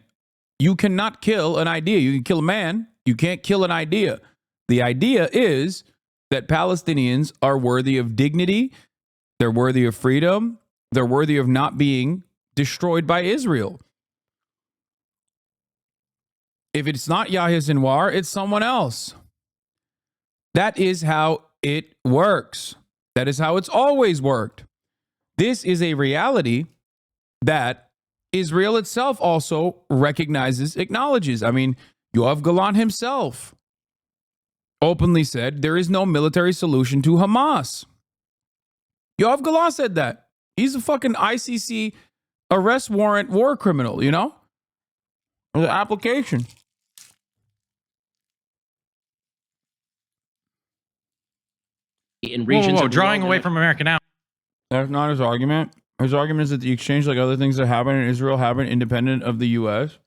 you cannot kill an idea. You can kill a man. You can't kill an idea. The idea is that Palestinians are worthy of dignity. They're worthy of freedom. They're worthy of not being destroyed by Israel. If it's not Yahya Sinwar, it's someone else. That is how it works. That is how it's always worked. This is a reality that Israel itself also recognizes, acknowledges. I mean, Yoav Galan himself openly said there is no military solution to Hamas. Yoav Galan said that. He's a fucking ICC arrest warrant war criminal, you know? The application. In regions of the drawing world away from America now. That's not his argument. His argument is that the exchange, like other things that happen in Israel, happen independent of the U.S.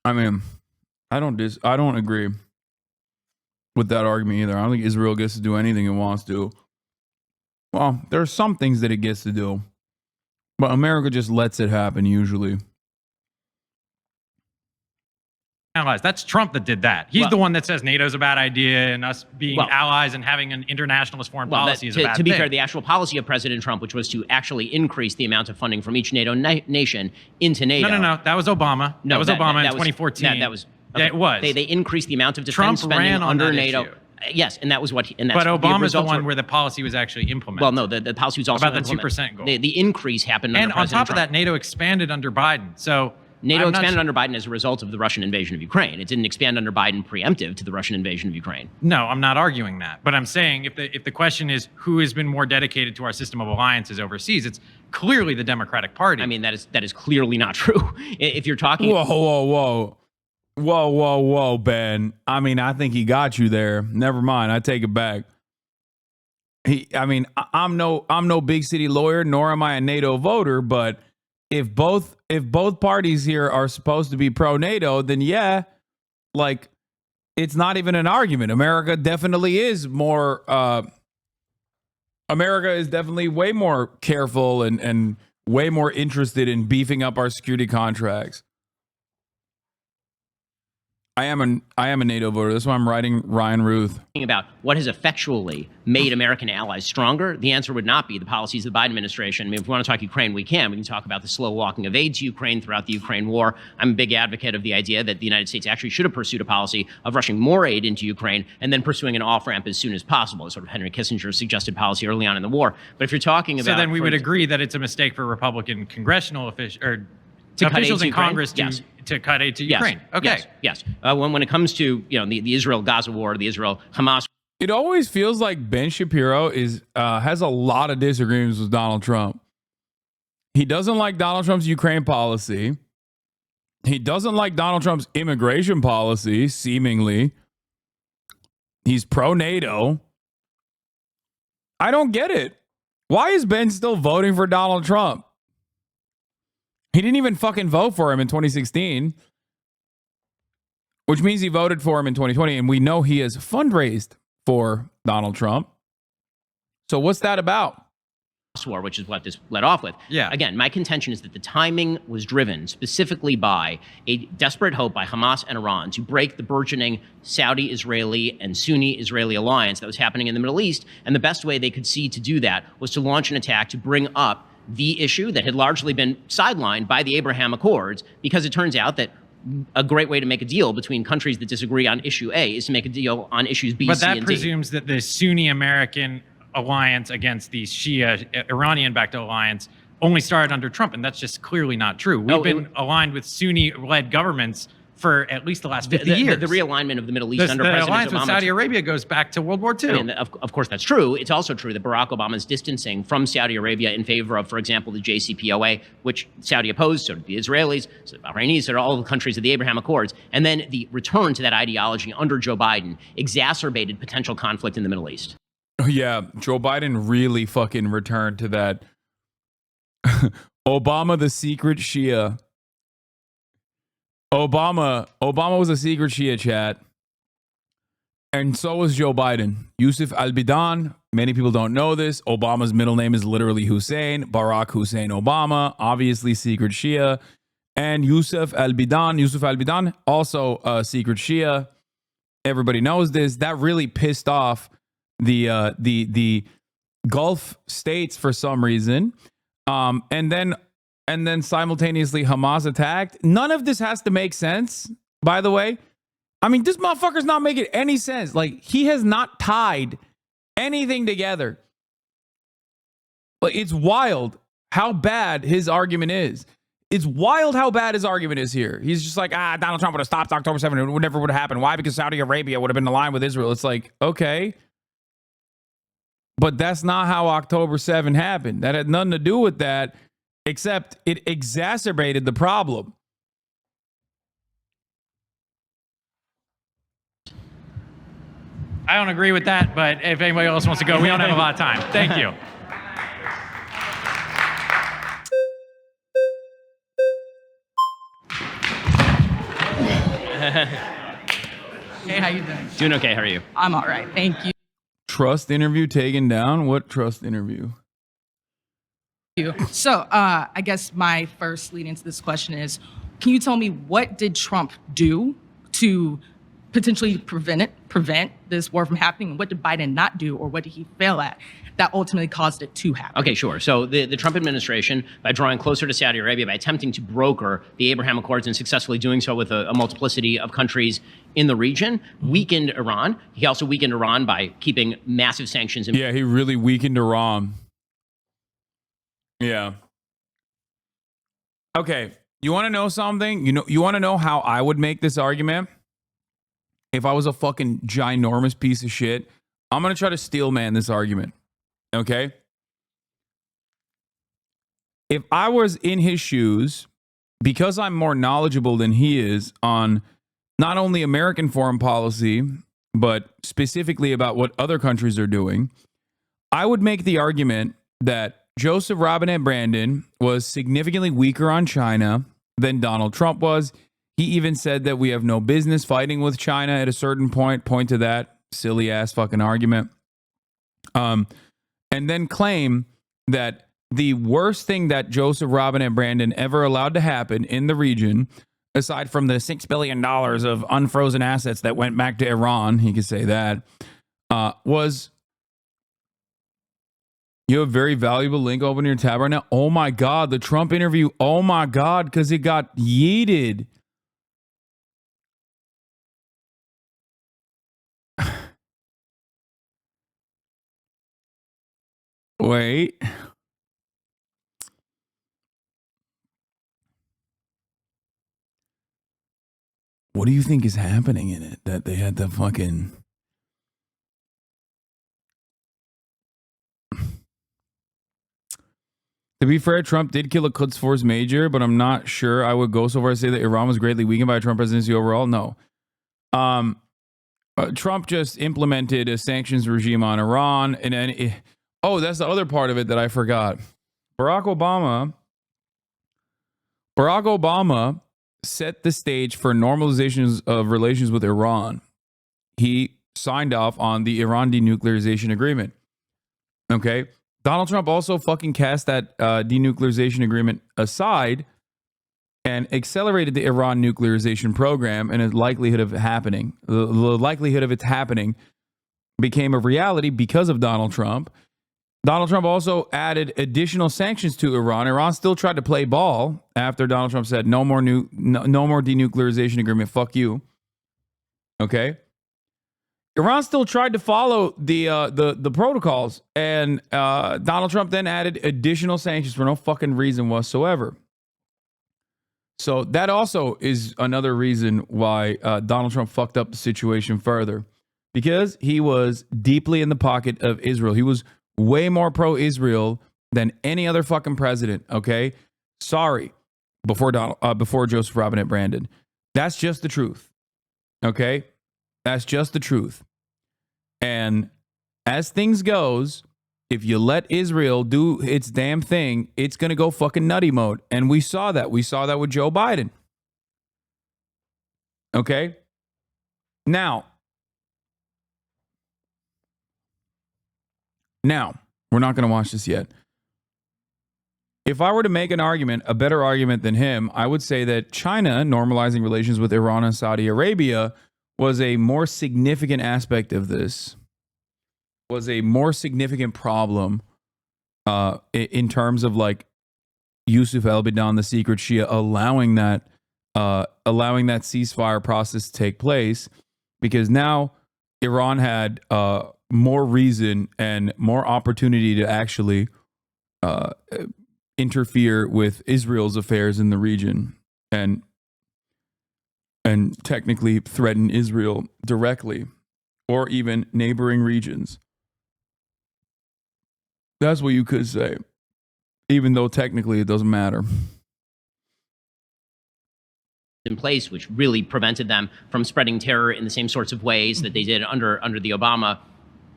I mean, I don't agree with that argument either. I don't think Israel gets to do anything it wants to. Well, there are some things that it gets to do, but America just lets it happen usually. Allies. That's Trump that did that. He's the one that says NATO's a bad idea and us being allies and having an internationalist foreign policy is a bad thing. To be fair, the actual policy of President Trump, which was to actually increase the amount of funding from each NATO nation into NATO. No. That was Obama. No, that was Obama in 2014. That was. Okay. It was. They increased the amount of defense Trump spending ran on under that NATO. issue. Yes, and that was what. But Obama's the one where the policy was actually implemented. Well, no, the policy was also about the 2% goal. The increase happened under and President on top Trump. of that, NATO expanded under Biden. So NATO expanded under Biden as a result of the Russian invasion of Ukraine. It didn't expand under Biden preemptive to the Russian invasion of Ukraine. No, I'm not arguing that. But I'm saying if the question is who has been more dedicated to our system of alliances overseas, it's clearly the Democratic Party. I mean, that is clearly not true. If you're talking... Whoa, Ben. I mean, I think he got you there. Never mind. I take it back. I'm no big city lawyer, nor am I a NATO voter, but if both parties here are supposed to be pro-NATO, then yeah, like, it's not even an argument. America definitely is more America is definitely way more careful and way more interested in beefing up our security contracts. I am a NATO voter. That's why I'm writing Ryan Ruth. About what has effectually made American allies stronger, the answer would not be the policies of the Biden administration. I mean, if we want to talk Ukraine, we can talk about the slow walking of aid to Ukraine throughout the Ukraine war. I'm a big advocate of the idea that the United States actually should have pursued a policy of rushing more aid into Ukraine and then pursuing an off-ramp as soon as possible, sort of Henry Kissinger's suggested policy early on in the war. But if you're talking about... So then we would agree that it's a mistake for Republican congressional officials in Congress to cut aid to Ukraine. Okay. Yes. When it comes to the Israel-Gaza war, the Israel-Hamas. It always feels like Ben Shapiro has a lot of disagreements with Donald Trump. He doesn't like Donald Trump's Ukraine policy. He doesn't like Donald Trump's immigration policy, seemingly. He's pro-NATO. I don't get it. Why is Ben still voting for Donald Trump? He didn't even fucking vote for him in 2016, which means he voted for him in 2020. And we know he has fundraised for Donald Trump. So what's that about? war, which is what this led off with. Yeah. Again, my contention is that the timing was driven specifically by a desperate hope by Hamas and Iran to break the burgeoning Saudi-Israeli and Sunni-Israeli alliance that was happening in the Middle East. And the best way they could see to do that was to launch an attack to bring up the issue that had largely been sidelined by the Abraham Accords, because it turns out that a great way to make a deal between countries that disagree on issue A is to make a deal on issues B, But C, and that D. presumes that the Sunni American alliance against the Shia Iranian-backed alliance only started under Trump, and that's just clearly not true. We've been aligned with Sunni-led governments for at least the last 50 years. The realignment of the Middle East under the President alliance Obama. with Saudi Arabia goes back to World War II. I mean, of course, that's true. It's also true that Barack Obama's distancing from Saudi Arabia in favor of, for example, the JCPOA, which Saudi opposed, so did the Israelis, so the Bahrainis, so did all the countries of the Abraham Accords. And then the return to that ideology under Joe Biden exacerbated potential conflict in the Middle East. Yeah, Joe Biden really fucking returned to that. Obama, the secret Shia. Obama was a secret Shia, chat. And so was Joe Biden. Yusuf al-Bidan, many people don't know this. Obama's middle name is literally Hussein. Barack Hussein Obama, obviously secret Shia. And Yusuf al-Bidan, also a secret Shia. Everybody knows this. That really pissed off the Gulf states for some reason. And then simultaneously Hamas attacked. None of this has to make sense, by the way. I mean, this motherfucker's not making any sense. Like, he has not tied anything together. Like, it's wild how bad his argument is. It's wild how bad his argument is here. He's just like, Donald Trump would have stopped October 7th. It would never would have happened. Why? Because Saudi Arabia would have been aligned with Israel. It's like, okay. But that's not how October 7th happened. That had nothing to do with that, except it exacerbated the problem. I don't agree with that, but if anybody else wants to go, we don't have a lot of time. Thank you. Hey, how you doing? Doing okay. How are you? I'm all right. Thank you. Trust interview taken down? What trust interview? So, I guess my first lead into this question is, can you tell me what did Trump do to potentially prevent this war from happening? And what did Biden not do, or what did he fail at that ultimately caused it to happen? Okay, sure. So the Trump administration, by drawing closer to Saudi Arabia, by attempting to broker the Abraham Accords and successfully doing so with a multiplicity of countries in the region, weakened Iran. He also weakened Iran by keeping massive sanctions in. Yeah, he really weakened Iran. Yeah. Okay, you want to know something? You want to know how I would make this argument? If I was a fucking ginormous piece of shit, I'm going to try to steel man this argument. Okay? If I was in his shoes, because I'm more knowledgeable than he is on not only American foreign policy, but specifically about what other countries are doing, I would make the argument that Joseph Robinette Brandon was significantly weaker on China than Donald Trump was. He even said that we have no business fighting with China at a certain point to that silly ass fucking argument. And then claim that the worst thing that Joseph Robinette Brandon ever allowed to happen in the region, aside from the $6 billion of unfrozen assets that went back to Iran, he could say that, was... You have a very valuable link open in your tab right now. Oh my God, the Trump interview. Oh my God, because it got yeeted. Wait. What do you think is happening in it? That they had the fucking... To be fair, Trump did kill a Quds Force major, but I'm not sure I would go so far as to say that Iran was greatly weakened by a Trump presidency overall. No. Trump just implemented a sanctions regime on Iran. And then, that's the other part of it that I forgot. Barack Obama set the stage for normalizations of relations with Iran. He signed off on the Iran denuclearization agreement. Okay. Donald Trump also fucking cast that denuclearization agreement aside and accelerated the Iran nuclearization program, and the likelihood of happening, the likelihood of it happening became a reality because of Donald Trump. Donald Trump also added additional sanctions to Iran. Iran still tried to play ball after Donald Trump said no more denuclearization agreement. Fuck you. Okay. Iran still tried to follow the protocols, and Donald Trump then added additional sanctions for no fucking reason whatsoever. So that also is another reason why Donald Trump fucked up the situation further, because he was deeply in the pocket of Israel. He was way more pro-Israel than any other fucking president. Okay, sorry, before Joseph Robinette Brandon. That's just the truth. Okay, that's just the truth. And as things goes, if you let Israel do its damn thing, it's going to go fucking nutty mode. And we saw that. We saw that with Joe Biden. Okay? Now, we're not going to watch this yet. If I were to make an argument, a better argument than him, I would say that China normalizing relations with Iran and Saudi Arabia was a more significant aspect of this, was a more significant problem in terms of like Yusuf El-Bidan, the secret Shia, allowing that ceasefire process to take place, because now Iran had more reason and more opportunity to actually interfere with Israel's affairs in the region and technically threaten Israel directly, or even neighboring regions. That's what you could say, even though technically it doesn't matter. In place, which really prevented them from spreading terror in the same sorts of ways that they did under the Obama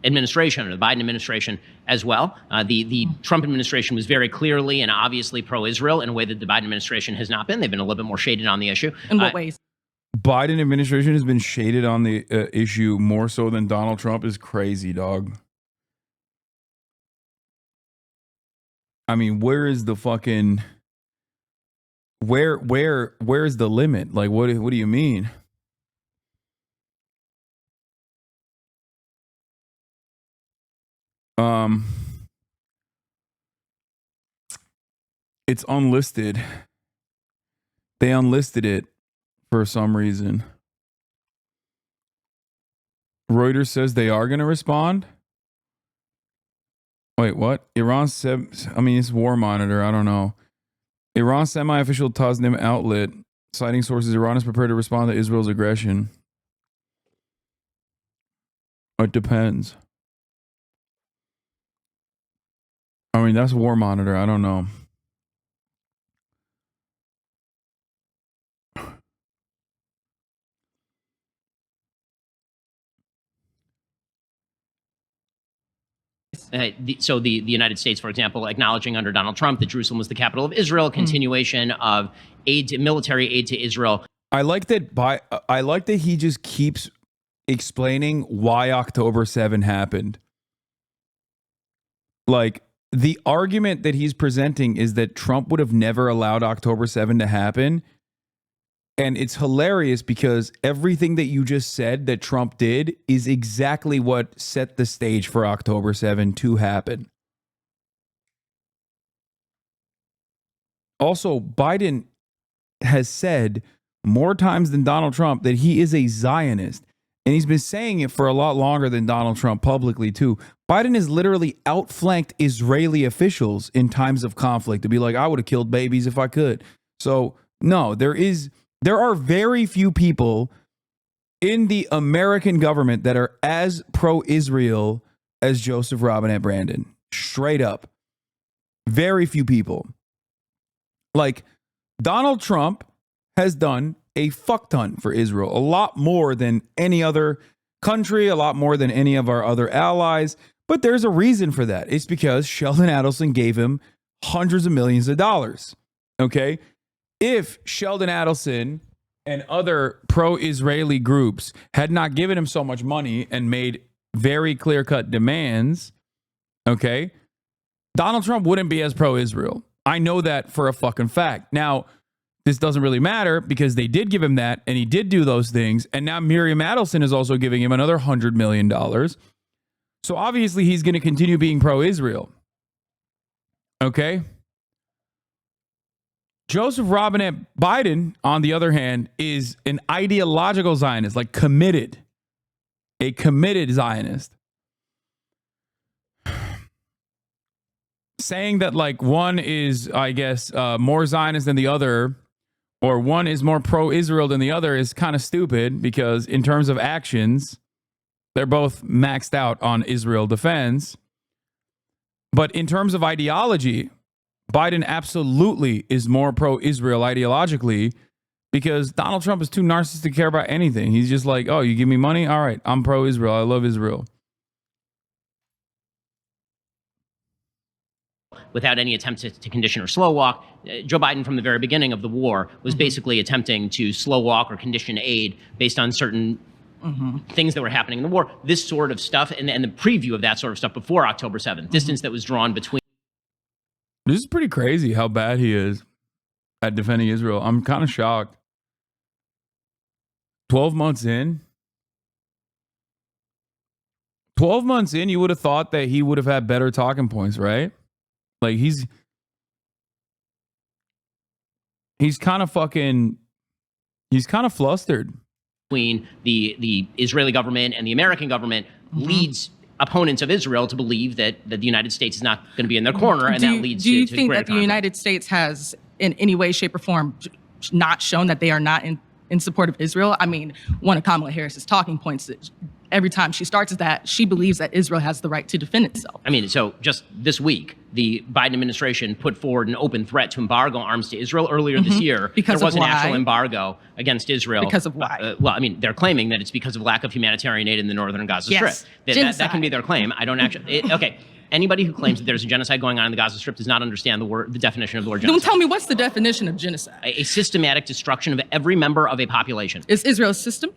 administration or the Biden administration as well. The Trump administration was very clearly and obviously pro-Israel in a way that the Biden administration has not been. They've been a little bit more shaded on the issue. In what ways? Biden administration has been shaded on the issue more so than Donald Trump is crazy, dog. I mean, where is the fucking where's the limit? Like, what do you mean? It's unlisted. They unlisted it for some reason. Reuters says they are going to respond. Wait, what? Iran said, I mean, it's War Monitor. I don't know. Iran semi-official Tasnim outlet, citing sources, Iran is prepared to respond to Israel's aggression. It depends. I mean, that's War Monitor. I don't know. So the United States, for example, acknowledging under Donald Trump that Jerusalem was the capital of Israel, continuation of military aid to Israel. I like that he just keeps explaining why October 7 happened. Like, the argument that he's presenting is that Trump would have never allowed October 7 to happen. And it's hilarious because everything that you just said that Trump did is exactly what set the stage for October 7 to happen. Also, Biden has said more times than Donald Trump that he is a Zionist. And he's been saying it for a lot longer than Donald Trump publicly, too. Biden has literally outflanked Israeli officials in times of conflict to be like, I would have killed babies if I could. So, no, there are very few people in the American government that are as pro-Israel as Joseph Robinette Brandon. Straight up. Very few people. Like, Donald Trump has done a fuck ton for Israel. A lot more than any other country, a lot more than any of our other allies. But there's a reason for that. It's because Sheldon Adelson gave him hundreds of millions of dollars. Okay? If Sheldon Adelson and other pro-Israeli groups had not given him so much money and made very clear-cut demands, okay, Donald Trump wouldn't be as pro-Israel. I know that for a fucking fact. Now, this doesn't really matter because they did give him that and he did do those things. And now Miriam Adelson is also giving him another $100 million. So obviously he's going to continue being pro-Israel. Okay? Joseph Robinette Biden, on the other hand, is an ideological Zionist, like committed. A committed Zionist. Saying that like one is, I guess, more Zionist than the other, or one is more pro-Israel than the other is kind of stupid because in terms of actions, they're both maxed out on Israel defense. But in terms of ideology, Biden absolutely is more pro-Israel ideologically because Donald Trump is too narcissistic to care about anything. He's just like, oh, you give me money? All right, I'm pro-Israel. I love Israel. Without any attempt to condition or slow walk. Joe Biden, from the very beginning of the war, was basically attempting to slow walk or condition aid based on certain things that were happening in the war. This sort of stuff and the preview of that sort of stuff before October 7th, distance that was drawn between. This is pretty crazy how bad he is at defending Israel. I'm kind of shocked. 12 months in? 12 months in, you would have thought that he would have had better talking points, right? Like he's kind of flustered. Between the Israeli government and the American government leads opponents of Israel to believe that the United States is not going to be in their corner, and that leads to Do you think greater that the conflict. United States has, in any way, shape, or form, not shown that they are not in support of Israel? I mean, one of Kamala Harris's talking points that every time she starts is that she believes that Israel has the right to defend itself. I mean, so just this week, the Biden administration put forward an open threat to embargo arms to Israel earlier this year. Because there was of an actual why? embargo against Israel. Because of why? Well, I mean, they're claiming that it's because of lack of humanitarian aid in the northern Gaza Yes. Strip. That can be their claim. I don't actually. Okay. Anybody who claims that there's a genocide going on in the Gaza Strip does not understand the definition of the word Don't genocide. tell me what's the definition of genocide. A systematic destruction of every member of a population. Is Israel a system?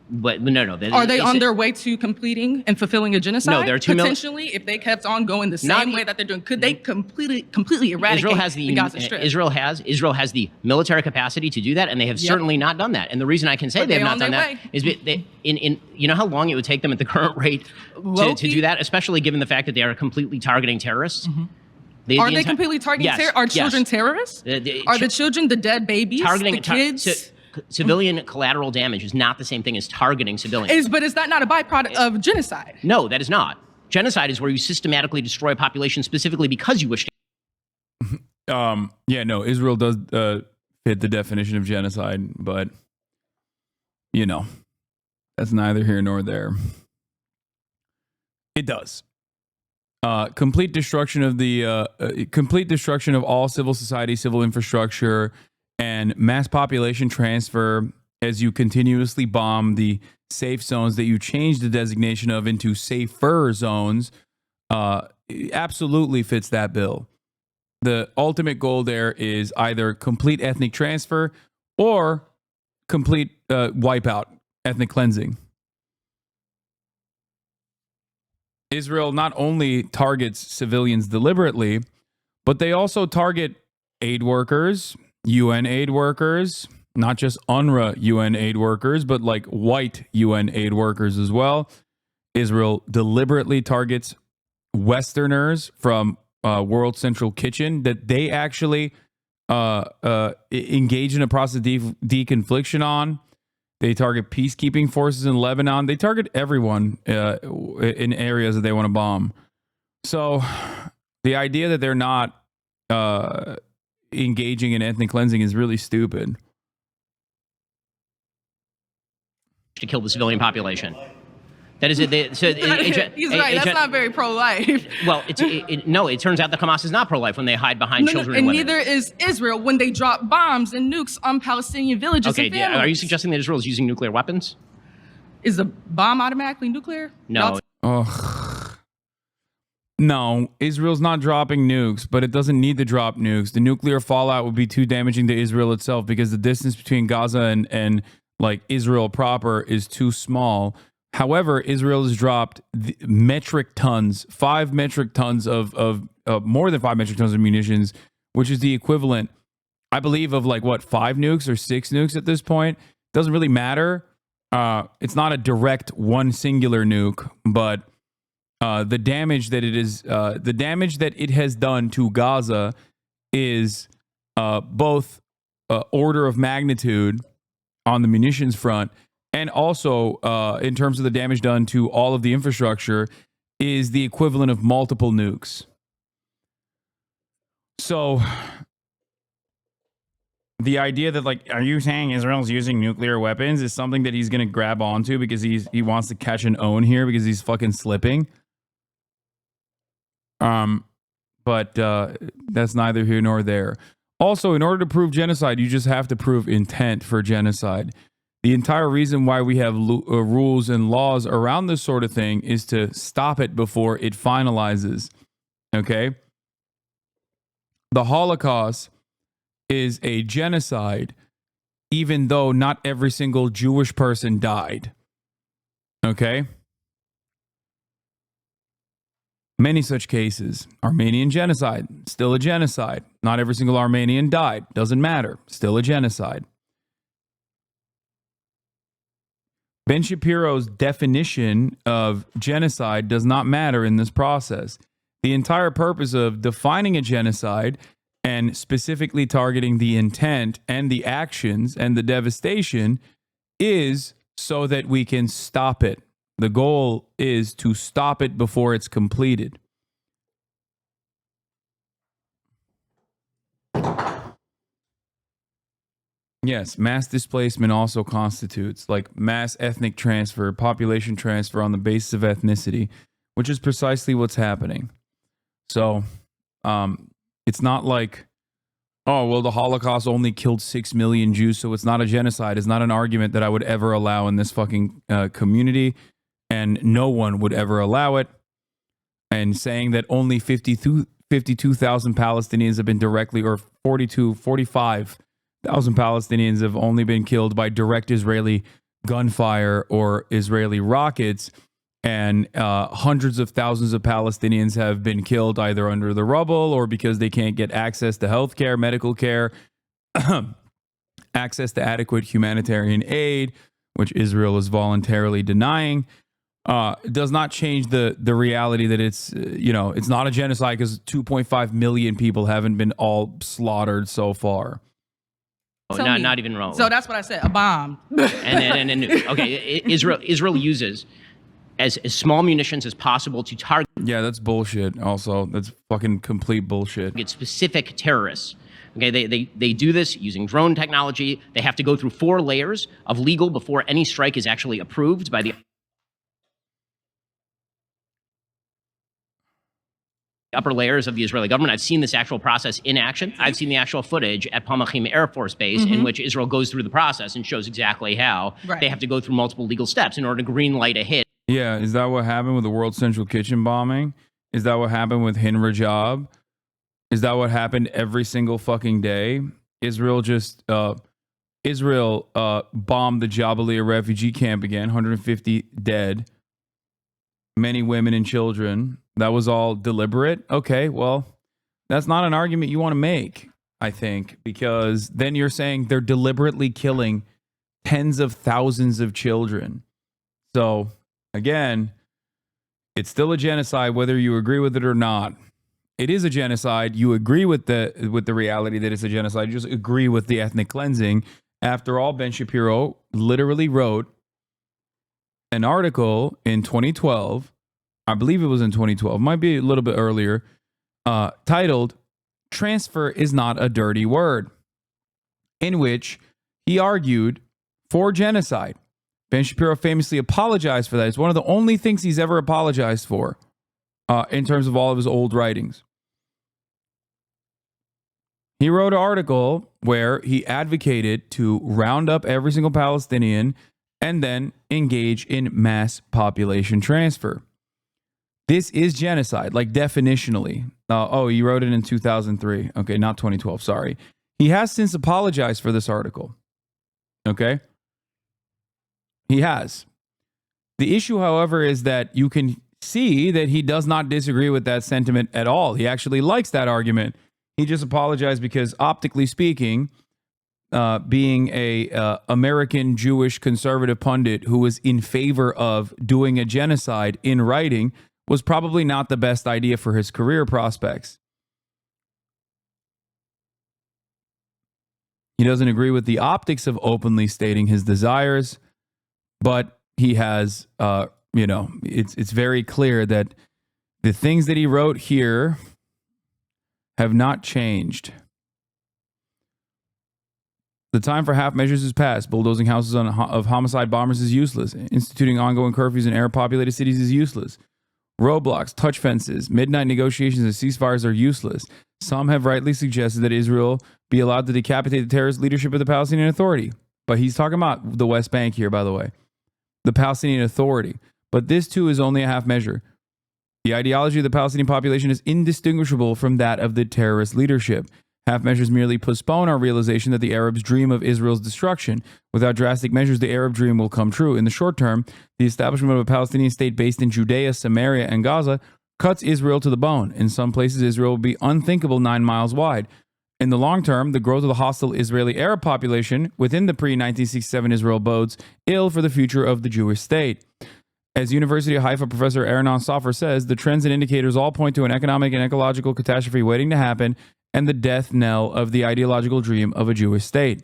But no. Are they on their way to completing and fulfilling a genocide? No, there are two potentially, if they kept on going the Not same e- way that they're doing, could they completely eradicate Israel has the Gaza Strip? Israel has the military capacity to do that, and they have certainly not done that. And the reason I can say But they have they're not on done their that way. is in you know how long it would take them at the current rate to do that, especially given the fact that they are completely targeting terrorists. Are they completely targeting terrorists? Are children terrorists? Are the children the dead babies? targeting the kids? civilian collateral damage is not the same thing as targeting civilians. But is that not a byproduct of genocide? No, that is not. Genocide is where you systematically destroy a population specifically because you wish to. Yeah, no, Israel does fit the definition of genocide, but you know, that's neither here nor there. It does. Complete destruction of all civil society, civil infrastructure, and mass population transfer as you continuously bomb the safe zones that you change the designation of into safer zones. Absolutely fits that bill. The ultimate goal there is either complete ethnic transfer or complete wipeout, ethnic cleansing. Israel not only targets civilians deliberately, but they also target aid workers, UN aid workers, not just UNRWA UN aid workers, but like white UN aid workers as well. Israel deliberately targets Westerners from World Central Kitchen that they actually engage in a process of deconfliction on. They target peacekeeping forces in Lebanon. They target everyone in areas that they want to bomb. So the idea that they're not engaging in ethnic cleansing is really stupid. To kill the civilian population. That is it. He's right. That's not very pro-life. Well, no, it turns out that Hamas is not pro-life when they hide behind children and women. Neither is Israel when they drop bombs and nukes on Palestinian villages and families. Are you suggesting that Israel is using nuclear weapons? Is a bomb automatically nuclear? No. No, Israel's not dropping nukes, but it doesn't need to drop nukes. The nuclear fallout would be too damaging to Israel itself because the distance between Gaza and like Israel proper is too small. However, Israel has dropped metric tons, 5 metric tons of more than 5 metric tons of munitions, which is the equivalent, I believe, of like what, 5 nukes or 6 nukes at this point. Doesn't really matter. It's not a direct one singular nuke, but the damage that it has done to Gaza is both order of magnitude on the munitions front, and also in terms of the damage done to all of the infrastructure is the equivalent of multiple nukes. So the idea that, like, are you saying Israel's using nuclear weapons is something that he's going to grab onto because he wants to catch an own here because he's fucking slipping. But that's neither here nor there. Also, in order to prove genocide, you just have to prove intent for genocide. The entire reason why we have rules and laws around this sort of thing is to stop it before it finalizes. Okay? The Holocaust is a genocide, even though not every single Jewish person died. Okay? Many such cases. Armenian genocide, still a genocide. Not every single Armenian died. Doesn't matter. Still a genocide. Ben Shapiro's definition of genocide does not matter in this process. The entire purpose of defining a genocide and specifically targeting the intent and the actions and the devastation is so that we can stop it. The goal is to stop it before it's completed. Yes, mass displacement also constitutes like mass ethnic transfer, population transfer on the basis of ethnicity, which is precisely what's happening. So it's not like, oh, well, the Holocaust only killed 6 million Jews, so it's not a genocide. It's not an argument that I would ever allow in this fucking community, and no one would ever allow it. And saying that only 52,000 Palestinians have been directly, or 45,000 Palestinians have only been killed by direct Israeli gunfire or Israeli rockets, and hundreds of thousands of Palestinians have been killed either under the rubble or because they can't get access to healthcare, medical care, access to adequate humanitarian aid, which Israel is voluntarily denying. Does not change the reality that it's it's not a genocide because 2.5 million people haven't been all slaughtered so far. Not even remotely. So that's what I said, a bomb. and okay, Israel uses as small munitions as possible to target. Yeah, that's bullshit. Also, that's fucking complete bullshit. Specific terrorists. Okay, they do this using drone technology. They have to go through 4 layers of legal before any strike is actually approved by the upper layers of the Israeli government. I've seen this actual process in action. I've seen the actual footage at Palmachim Air Force Base in which Israel goes through the process and shows exactly how they have to go through multiple legal steps in order to green light a hit. Yeah, is that what happened with the World Central Kitchen bombing? Is that what happened with Hin Rajab? Is that what happened every single fucking day? Israel bombed the Jabalia refugee camp again, 150 dead, many women and children. That was all deliberate. Okay, well, that's not an argument you want to make, I think, because then you're saying they're deliberately killing tens of thousands of children. So, again, it's still a genocide whether you agree with it or not. It is a genocide. You agree with the reality that it's a genocide. You just agree with the ethnic cleansing. After all, Ben Shapiro literally wrote an article in 2012. I believe it was in 2012, might be a little bit earlier, titled "Transfer is Not a Dirty Word," in which he argued for genocide. Ben Shapiro famously apologized for that. It's one of the only things he's ever apologized for in terms of all of his old writings. He wrote an article where he advocated to round up every single Palestinian and then engage in mass population transfer. This is genocide, like definitionally. He wrote it in 2003. Okay, not 2012, sorry. He has since apologized for this article. Okay? He has. The issue, however, is that you can see that he does not disagree with that sentiment at all. He actually likes that argument. He just apologized because, optically speaking, being a American Jewish conservative pundit who was in favor of doing a genocide in writing was probably not the best idea for his career prospects. He doesn't agree with the optics of openly stating his desires, but he has, it's very clear that the things that he wrote here have not changed. The time for half measures is past. Bulldozing houses of homicide bombers is useless. Instituting ongoing curfews in air-populated cities is useless. Roadblocks, touch fences, midnight negotiations, and ceasefires are useless. Some have rightly suggested that Israel be allowed to decapitate the terrorist leadership of the Palestinian Authority. But he's talking about the West Bank here, by the way. The Palestinian Authority. But this, too, is only a half measure. The ideology of the Palestinian population is indistinguishable from that of the terrorist leadership. Half measures merely postpone our realization that the Arabs dream of Israel's destruction. Without drastic measures, the Arab dream will come true. In the short term, the establishment of a Palestinian state based in Judea, Samaria, and Gaza cuts Israel to the bone. In some places, Israel will be unthinkable 9 miles wide. In the long term, the growth of the hostile Israeli Arab population within the pre-1967 Israel bodes ill for the future of the Jewish state. As University of Haifa professor Aranon Sofer says, the trends and indicators all point to an economic and ecological catastrophe waiting to happen and the death knell of the ideological dream of a Jewish state.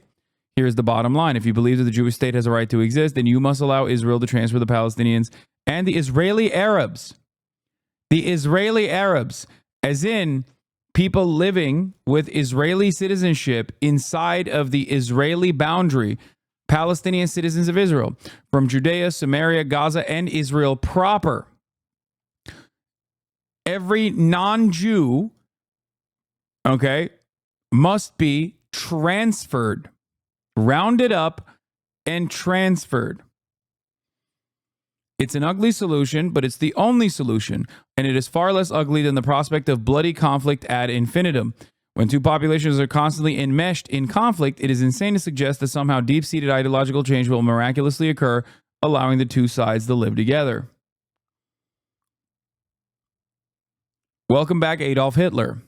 Here's the bottom line. If you believe that the Jewish state has a right to exist, then you must allow Israel to transfer the Palestinians and the Israeli Arabs. The Israeli Arabs, as in people living with Israeli citizenship inside of the Israeli boundary, Palestinian citizens of Israel, from Judea, Samaria, Gaza, and Israel proper. Every non-Jew, must be transferred, rounded up, and transferred. It's an ugly solution, but it's the only solution, and it is far less ugly than the prospect of bloody conflict ad infinitum. When two populations are constantly enmeshed in conflict, it is insane to suggest that somehow deep-seated ideological change will miraculously occur, allowing the two sides to live together. Welcome back, Adolf Hitler.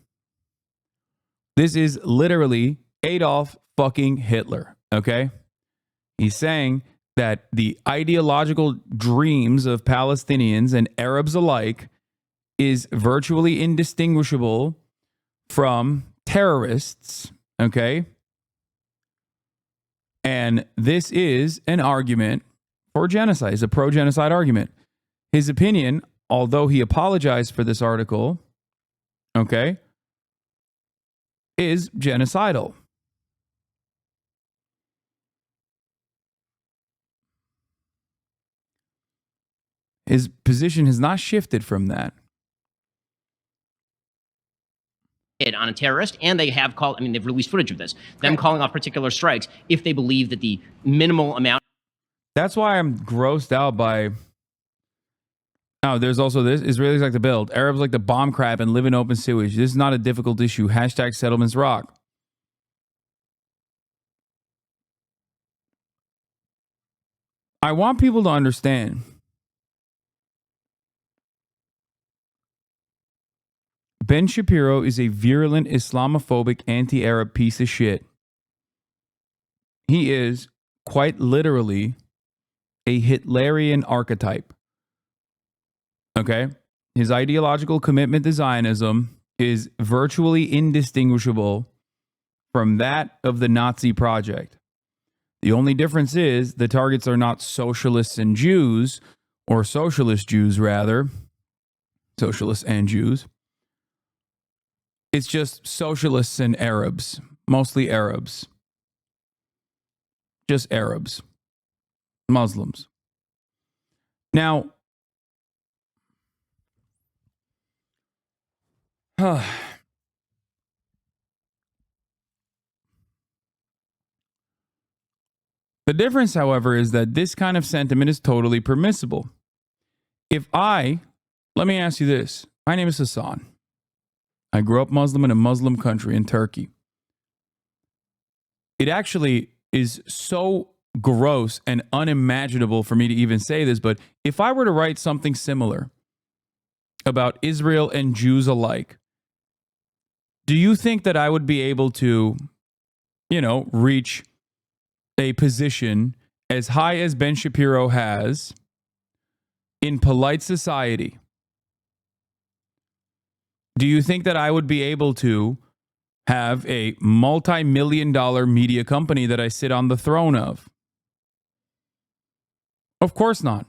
This is literally Adolf fucking Hitler, okay? He's saying that the ideological dreams of Palestinians and Arabs alike is virtually indistinguishable from terrorists, okay? And this is an argument for genocide. It's a pro-genocide argument. His opinion, although he apologized for this article, okay, is genocidal. His position has not shifted from that. On a terrorist, and they have called, they've released footage of this, them calling off particular strikes if they believe that the minimal amount. That's why I'm grossed out by. Oh, there's also this. Israelis like to build. Arabs like to bomb crap and live in open sewage. This is not a difficult issue. Hashtag settlements rock. I want people to understand. Ben Shapiro is a virulent Islamophobic anti-Arab piece of shit. He is quite literally a Hitlerian archetype. Okay? His ideological commitment to Zionism is virtually indistinguishable from that of the Nazi project. The only difference is the targets are not socialists and Jews, or socialist Jews rather. Socialists and Jews. It's just socialists and Arabs, mostly Arabs. Just Arabs. Muslims. Now, the difference, however, is that this kind of sentiment is totally permissible. Let me ask you this. My name is Hasan. I grew up Muslim in a Muslim country in Turkey. It actually is so gross and unimaginable for me to even say this, but if I were to write something similar about Israel and Jews alike, do you think that I would be able to, reach a position as high as Ben Shapiro has in polite society? Do you think that I would be able to have a multi-million-dollar media company that I sit on the throne of? Of course not.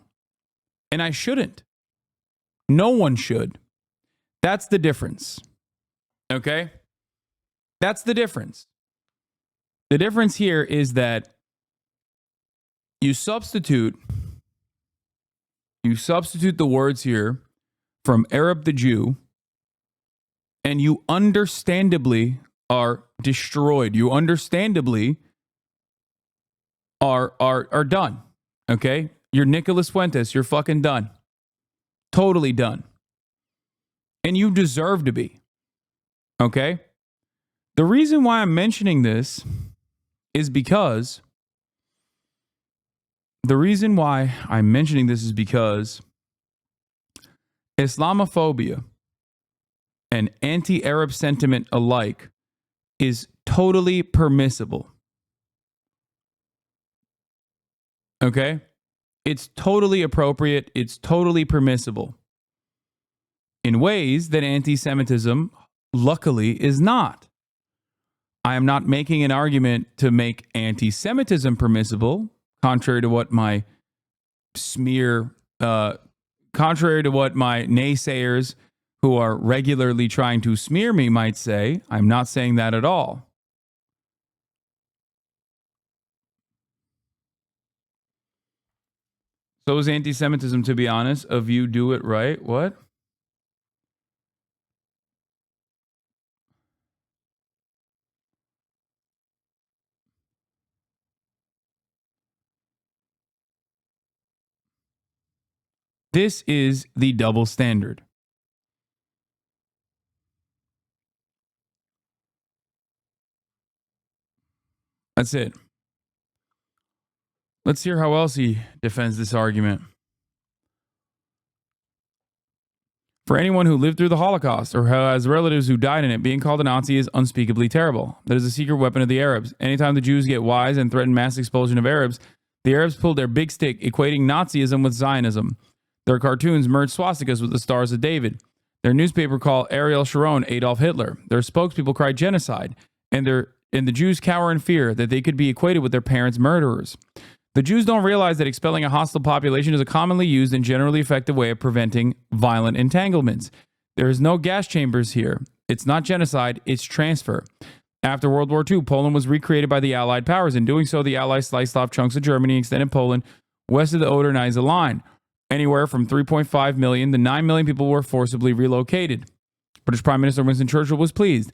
And I shouldn't. No one should. That's the difference. Okay? That's the difference. The difference here is that you substitute the words here from Arab the Jew, and you understandably are destroyed. You understandably are done. Okay? You're Nicholas Fuentes. You're fucking done. Totally done. And you deserve to be. Okay? The reason why I'm mentioning this is because Islamophobia and anti-Arab sentiment alike is totally permissible. Okay? It's totally appropriate. It's totally permissible in ways that anti-Semitism, luckily, is not. I am not making an argument to make anti-Semitism permissible, contrary to what my naysayers who are regularly trying to smear me might say. I'm not saying that at all. So is anti-Semitism, to be honest, of you do it right. What? This is the double standard. That's it. Let's hear how else he defends this argument. For anyone who lived through the Holocaust or has relatives who died in it, being called a Nazi is unspeakably terrible. That is a secret weapon of the Arabs. Anytime the Jews get wise and threaten mass expulsion of Arabs, the Arabs pull their big stick, equating Nazism with Zionism. Their cartoons merge swastikas with the stars of David. Their newspaper call Ariel Sharon Adolf Hitler. Their spokespeople cry genocide. And the Jews cower in fear that they could be equated with their parents' murderers. The Jews don't realize that expelling a hostile population is a commonly used and generally effective way of preventing violent entanglements. There is no gas chambers here. It's not genocide, it's transfer. After World War II, Poland was recreated by the Allied powers. In doing so, the Allies sliced off chunks of Germany and extended Poland west of the Oder-Neisse line. Anywhere from 3.5 million to 9 million people were forcibly relocated. British Prime Minister Winston Churchill was pleased.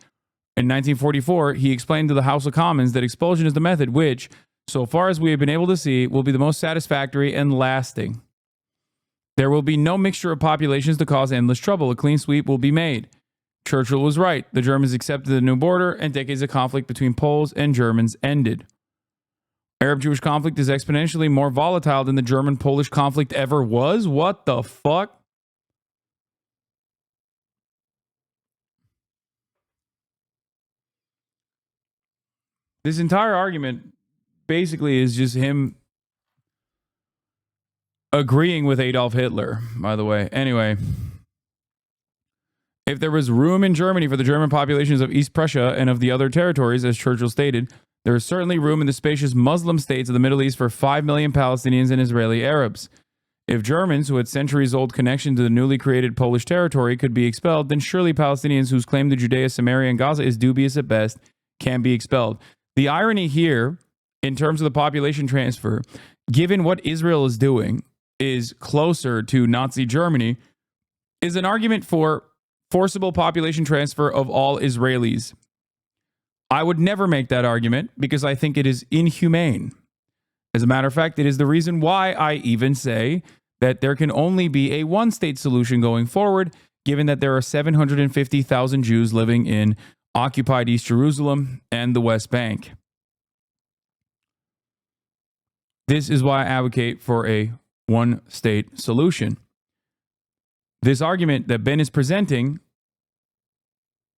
In 1944, he explained to the House of Commons that expulsion is the method which, so far as we have been able to see, will be the most satisfactory and lasting. There will be no mixture of populations to cause endless trouble. A clean sweep will be made. Churchill was right. The Germans accepted the new border, and decades of conflict between Poles and Germans ended. Arab-Jewish conflict is exponentially more volatile than the German-Polish conflict ever was? What the fuck? This entire argument basically is just him agreeing with Adolf Hitler, by the way. Anyway, if there was room in Germany for the German populations of East Prussia and of the other territories, as Churchill stated, there is certainly room in the spacious Muslim states of the Middle East for 5 million Palestinians and Israeli Arabs. If Germans, who had centuries-old connection to the newly created Polish territory, could be expelled, then surely Palestinians whose claim to Judea, Samaria, and Gaza is dubious at best can be expelled. The irony here, in terms of the population transfer, given what Israel is doing is closer to Nazi Germany, is an argument for forcible population transfer of all Israelis. I would never make that argument because I think it is inhumane. As a matter of fact, it is the reason why I even say that there can only be a one-state solution going forward, given that there are 750,000 Jews living in occupied East Jerusalem and the West Bank. This is why I advocate for a one-state solution. This argument that Ben is presenting,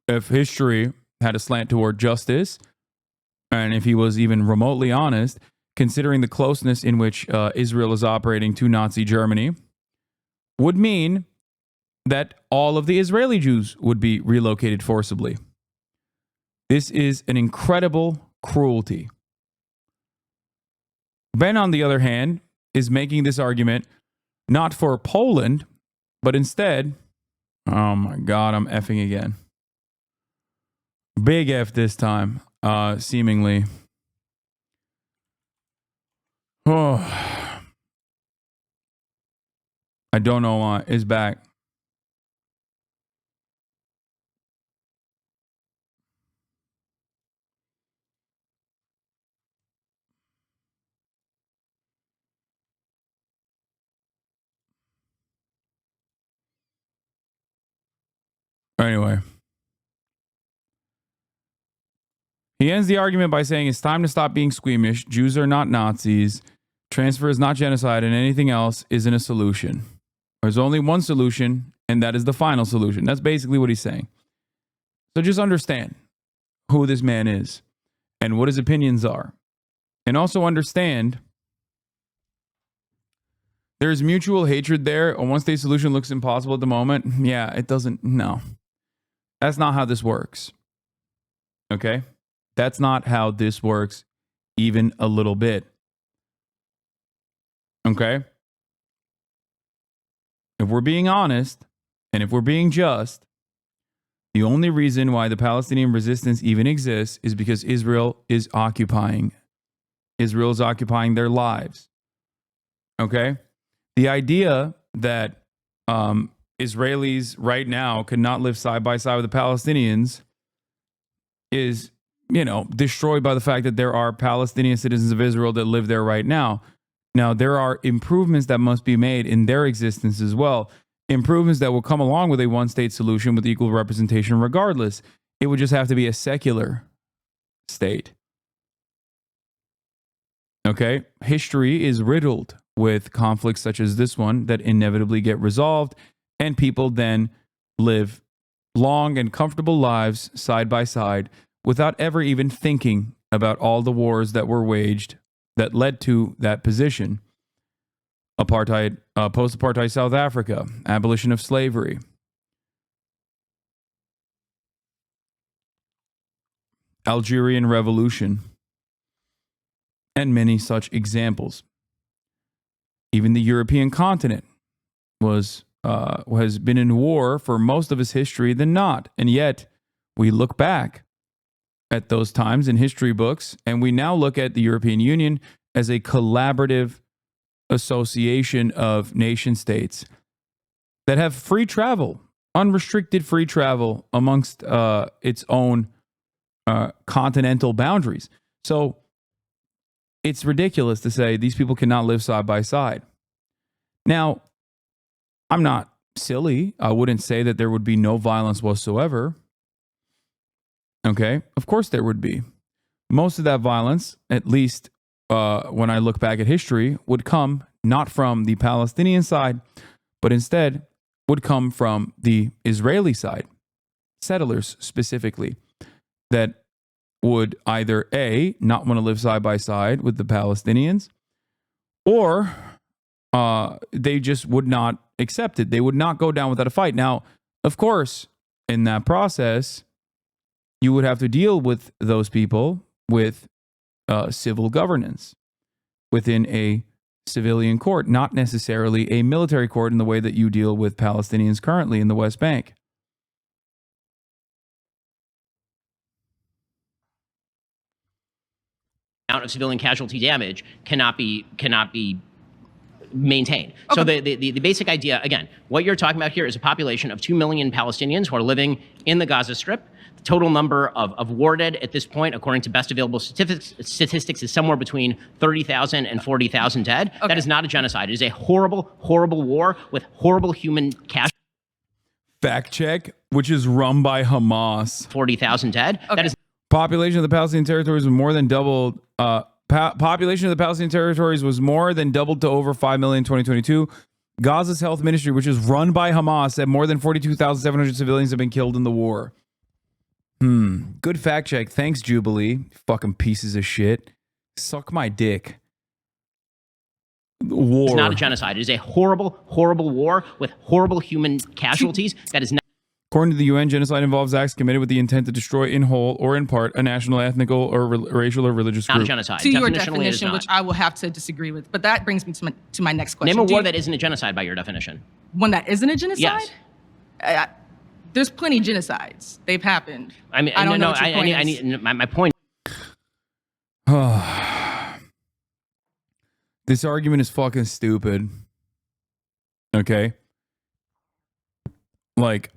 if history had a slant toward justice, and if he was even remotely honest, considering the closeness in which Israel is operating to Nazi Germany, would mean that all of the Israeli Jews would be relocated forcibly. This is an incredible cruelty. Ben, on the other hand, is making this argument not for Poland, but instead, oh my God, I'm effing again. Big F this time, seemingly. Oh, I don't know why. It's back. Anyway. He ends the argument by saying it's time to stop being squeamish. Jews are not Nazis. Transfer is not genocide, and anything else isn't a solution. There's only one solution, and that is the final solution. That's basically what he's saying. So just understand who this man is and what his opinions are. And also understand there's mutual hatred there. A one-state solution looks impossible at the moment. Yeah, it doesn't. No. That's not how this works. Okay? That's not how this works even a little bit. Okay? If we're being honest and if we're being just, the only reason why the Palestinian resistance even exists is because Israel is occupying. Israel is occupying their lives. Okay? The idea that Israelis right now could not live side by side with the Palestinians is, destroyed by the fact that there are Palestinian citizens of Israel that live there right now. Now, there are improvements that must be made in their existence as well. Improvements that will come along with a one-state solution with equal representation regardless. It would just have to be a secular state. Okay? History is riddled with conflicts such as this one that inevitably get resolved, and people then live long and comfortable lives side by side without ever even thinking about all the wars that were waged that led to that position. Apartheid, post-apartheid South Africa, abolition of slavery. Algerian Revolution, and many such examples. Even the European continent has been in war for most of its history than not, and yet we look back at those times in history books, and we now look at the European Union as a collaborative association of nation states that have free travel, unrestricted free travel amongst its own continental boundaries. So it's ridiculous to say these people cannot live side by side. Now, I'm not silly. I wouldn't say that there would be no violence whatsoever. Okay, of course there would be. Most of that violence, at least when I look back at history, would come not from the Palestinian side, but instead would come from the Israeli side, settlers specifically, that would either A, not want to live side by side with the Palestinians, or they just would not accept it. They would not go down without a fight. Now, of course, in that process, you would have to deal with those people with civil governance within a civilian court, not necessarily a military court in the way that you deal with Palestinians currently in the West Bank. Amount of civilian casualty damage cannot be maintained. Okay. So the basic idea, again, what you're talking about here is a population of 2 million Palestinians who are living in the Gaza Strip. The total number of war dead at this point, according to best available statistics, is somewhere between 30,000 and 40,000 dead. Okay. That is not a genocide. It is a horrible, horrible war with horrible human casualties. Fact check, which is run by Hamas. 40,000 dead. Okay. That is population of the Palestinian territories was more than doubled Population of the Palestinian territories was more than doubled to over 5 million in 2022. Gaza's health ministry, which is run by Hamas, said more than 42,700 civilians have been killed in the war. Good fact check. Thanks, Jubilee. Fucking pieces of shit. Suck my dick. War. It's not a genocide. It is a horrible, horrible war with horrible human casualties. That is not. According to the UN, genocide involves acts committed with the intent to destroy in whole or in part a national, ethnical, or racial or religious Not group. a genocide. To your Definitionally, it is definition, not. which I will have to disagree with. But that brings me to my next question. Name a Do war you- that isn't a genocide by your definition. one that isn't a genocide? Yes. There's plenty of genocides. They've happened. I mean, I don't know no, what your point I is. need my point. This argument is fucking stupid. Okay? Like,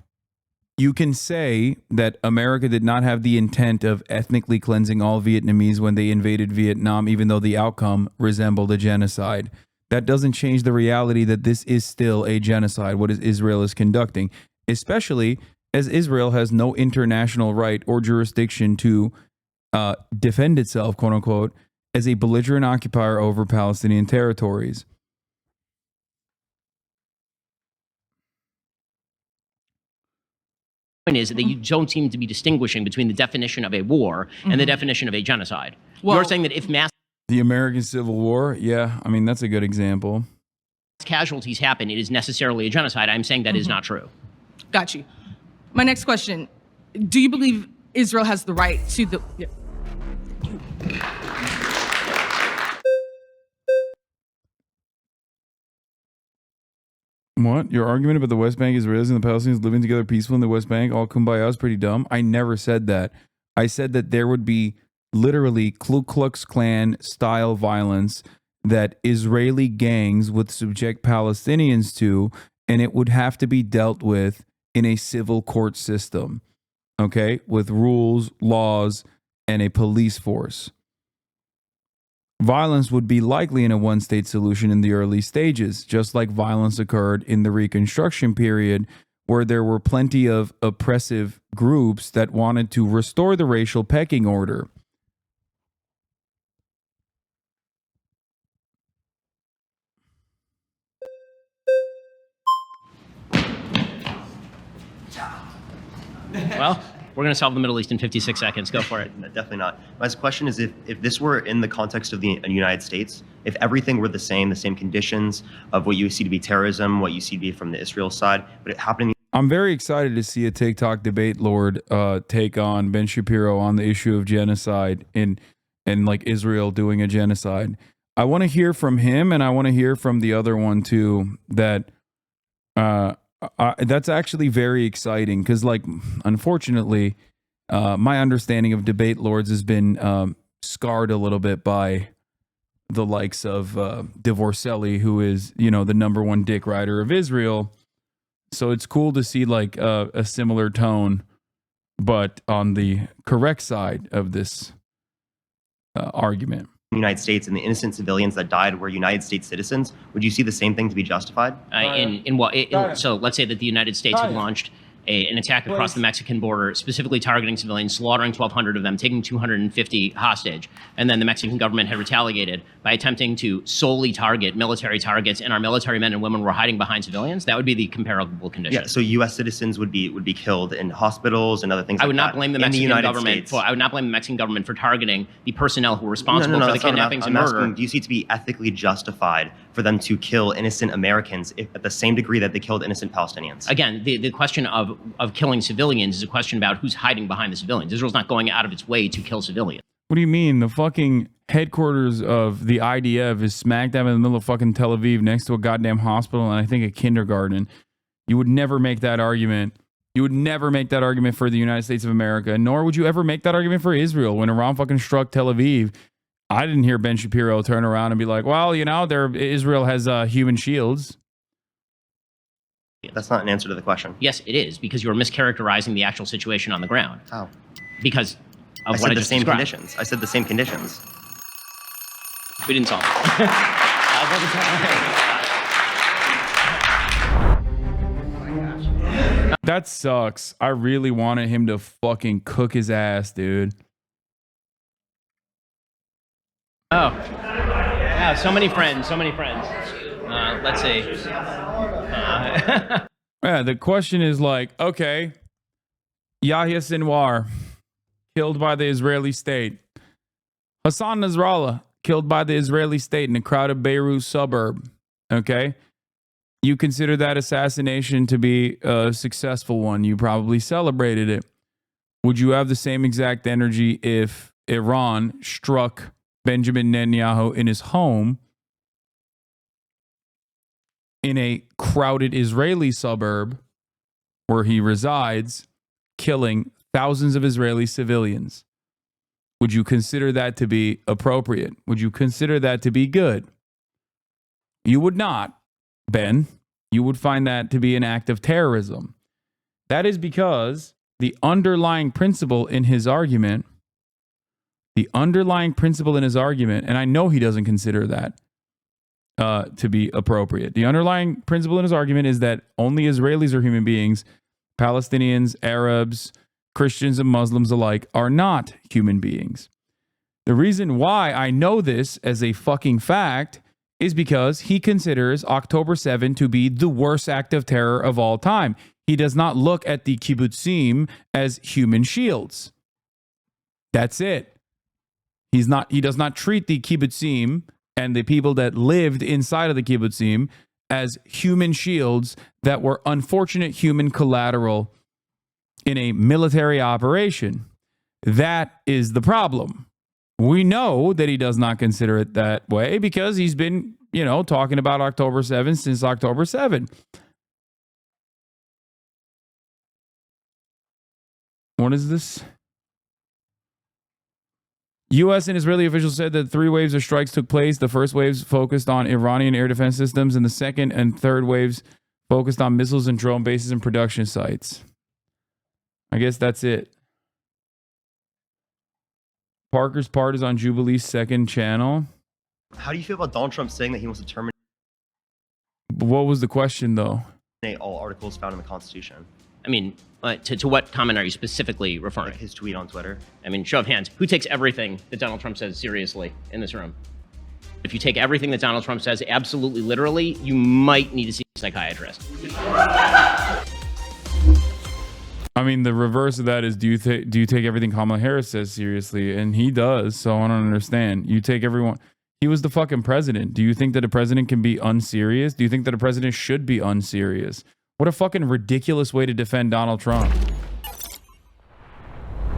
you can say that America did not have the intent of ethnically cleansing all Vietnamese when they invaded Vietnam, even though the outcome resembled a genocide. That doesn't change the reality that this is still a genocide, what Israel is conducting, especially as Israel has no international right or jurisdiction to defend itself, quote unquote, as a belligerent occupier over Palestinian territories. Is that you don't seem to be distinguishing between the definition of a war and the definition of a genocide. Well- You're saying that if mass The American Civil War, yeah, I mean, that's a good example. casualties happen, it is necessarily a genocide. I'm saying that is not true. Got you. My next question. Do you believe Israel has the right to the... Yeah. What? Your argument about the West Bank, Israelis and the Palestinians living together peaceful in the West Bank, all kumbaya, is pretty dumb. I never said that. I said that there would be literally Ku Klux Klan style violence that Israeli gangs would subject Palestinians to, and it would have to be dealt with in a civil court system, okay, with rules, laws, and a police force. Violence would be likely in a one-state solution in the early stages, just like violence occurred in the Reconstruction period, where there were plenty of oppressive groups that wanted to restore the racial pecking order. Well, we're going to solve the Middle East in 56 seconds. Go for it. No, definitely not. My question is if this were in the context of the United States, if everything were the same conditions of what you see to be terrorism, what you see to be from the Israel side, but it happened in I'm very excited to see a TikTok debate lord take on Ben Shapiro on the issue of genocide and like Israel doing a genocide. I want to hear from him, and I want to hear from the other one too. That's actually very exciting because, like, unfortunately, my understanding of debate lords has been scarred a little bit by the likes of Divorcelli, who is, the number one dick rider of Israel. So it's cool to see like a similar tone, but on the correct side of this argument. the United States and the innocent civilians that died were United States citizens, would you see the same thing to be justified? So let's say that the United States had launched an attack across the Mexican border, specifically targeting civilians, slaughtering 1,200 of them, taking 250 hostage, and then the Mexican government had retaliated by attempting to solely target military targets, and our military men and women were hiding behind civilians. That would be the comparable condition. Yeah, so U.S. citizens would be killed in hospitals and other things. I would like not that blame the in Mexican United government States. for. I would not blame the Mexican government for targeting the personnel who were responsible for the that's not what kidnappings I'm and asking. murder. Do you see it to be ethically justified for them to kill innocent Americans at the same degree that they killed innocent Palestinians? Again, the question of killing civilians is a question about who's hiding behind the civilians. Israel's not going out of its way to kill civilians. What do you mean? The fucking headquarters of the IDF is smack dab in the middle of fucking Tel Aviv next to a goddamn hospital and I think a kindergarten. You would never make that argument. You would never make that argument for the United States of America, nor would you ever make that argument for Israel. When Iran fucking struck Tel Aviv, I didn't hear Ben Shapiro turn around and be like, well, Israel has human shields. That's not an answer to the question. Yes, it is, because you're mischaracterizing the actual situation on the ground. How? Because of I what said I the just same described. conditions. I said the same conditions. We didn't solve it. That sucks. I really wanted him to fucking cook his ass, dude. Oh, wow, so many friends, so many friends. Let's see. Yeah, the question is like, okay, Yahya Sinwar, killed by the Israeli state. Hassan Nasrallah, killed by the Israeli state in a crowded Beirut suburb. Okay? You consider that assassination to be a successful one. You probably celebrated it. Would you have the same exact energy if Iran struck Benjamin Netanyahu in his home in a crowded Israeli suburb where he resides, killing thousands of Israeli civilians? Would you consider that to be appropriate? Would you consider that to be good? You would not, Ben. You would find that to be an act of terrorism. That is because the underlying principle in his argument, and I know he doesn't consider that to be appropriate. The underlying principle in his argument is that only Israelis are human beings. Palestinians, Arabs, Christians, and Muslims alike are not human beings. The reason why I know this as a fucking fact is because he considers October 7 to be the worst act of terror of all time. He does not look at the kibbutzim as human shields. That's it. He does not treat the kibbutzim and the people that lived inside of the kibbutzim as human shields that were unfortunate human collateral in a military operation. That is the problem. We know that he does not consider it that way because he's been, talking about October 7 since October 7. What is this? U.S. and Israeli officials said that 3 waves of strikes took place. The first waves focused on Iranian air defense systems, and the second and third waves focused on missiles and drone bases and production sites. I guess that's it. Parker's Part is on Jubilee's second channel. How do you feel about Donald Trump saying that he wants to terminate What was the question, though? all articles found in the Constitution? I mean, to what comment are you specifically referring? Like his tweet on Twitter. I mean, show of hands. Who takes everything that Donald Trump says seriously in this room? If you take everything that Donald Trump says absolutely literally, you might need to see a psychiatrist. I mean, the reverse of that is, do you take everything Kamala Harris says seriously? And he does, so I don't understand. You take everyone. He was the fucking president. Do you think that a president can be unserious? Do you think that a president should be unserious? What a fucking ridiculous way to defend Donald Trump.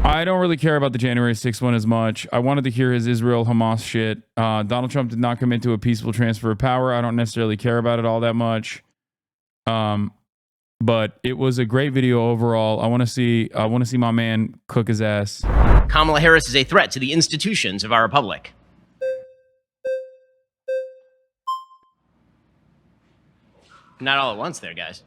I don't really care about the January 6th one as much. I wanted to hear his Israel-Hamas shit. Donald Trump did not commit to a peaceful transfer of power. I don't necessarily care about it all that much. But it was a great video overall. I want to see my man cook his ass. Kamala Harris is a threat to the institutions of our republic. Not all at once there, guys.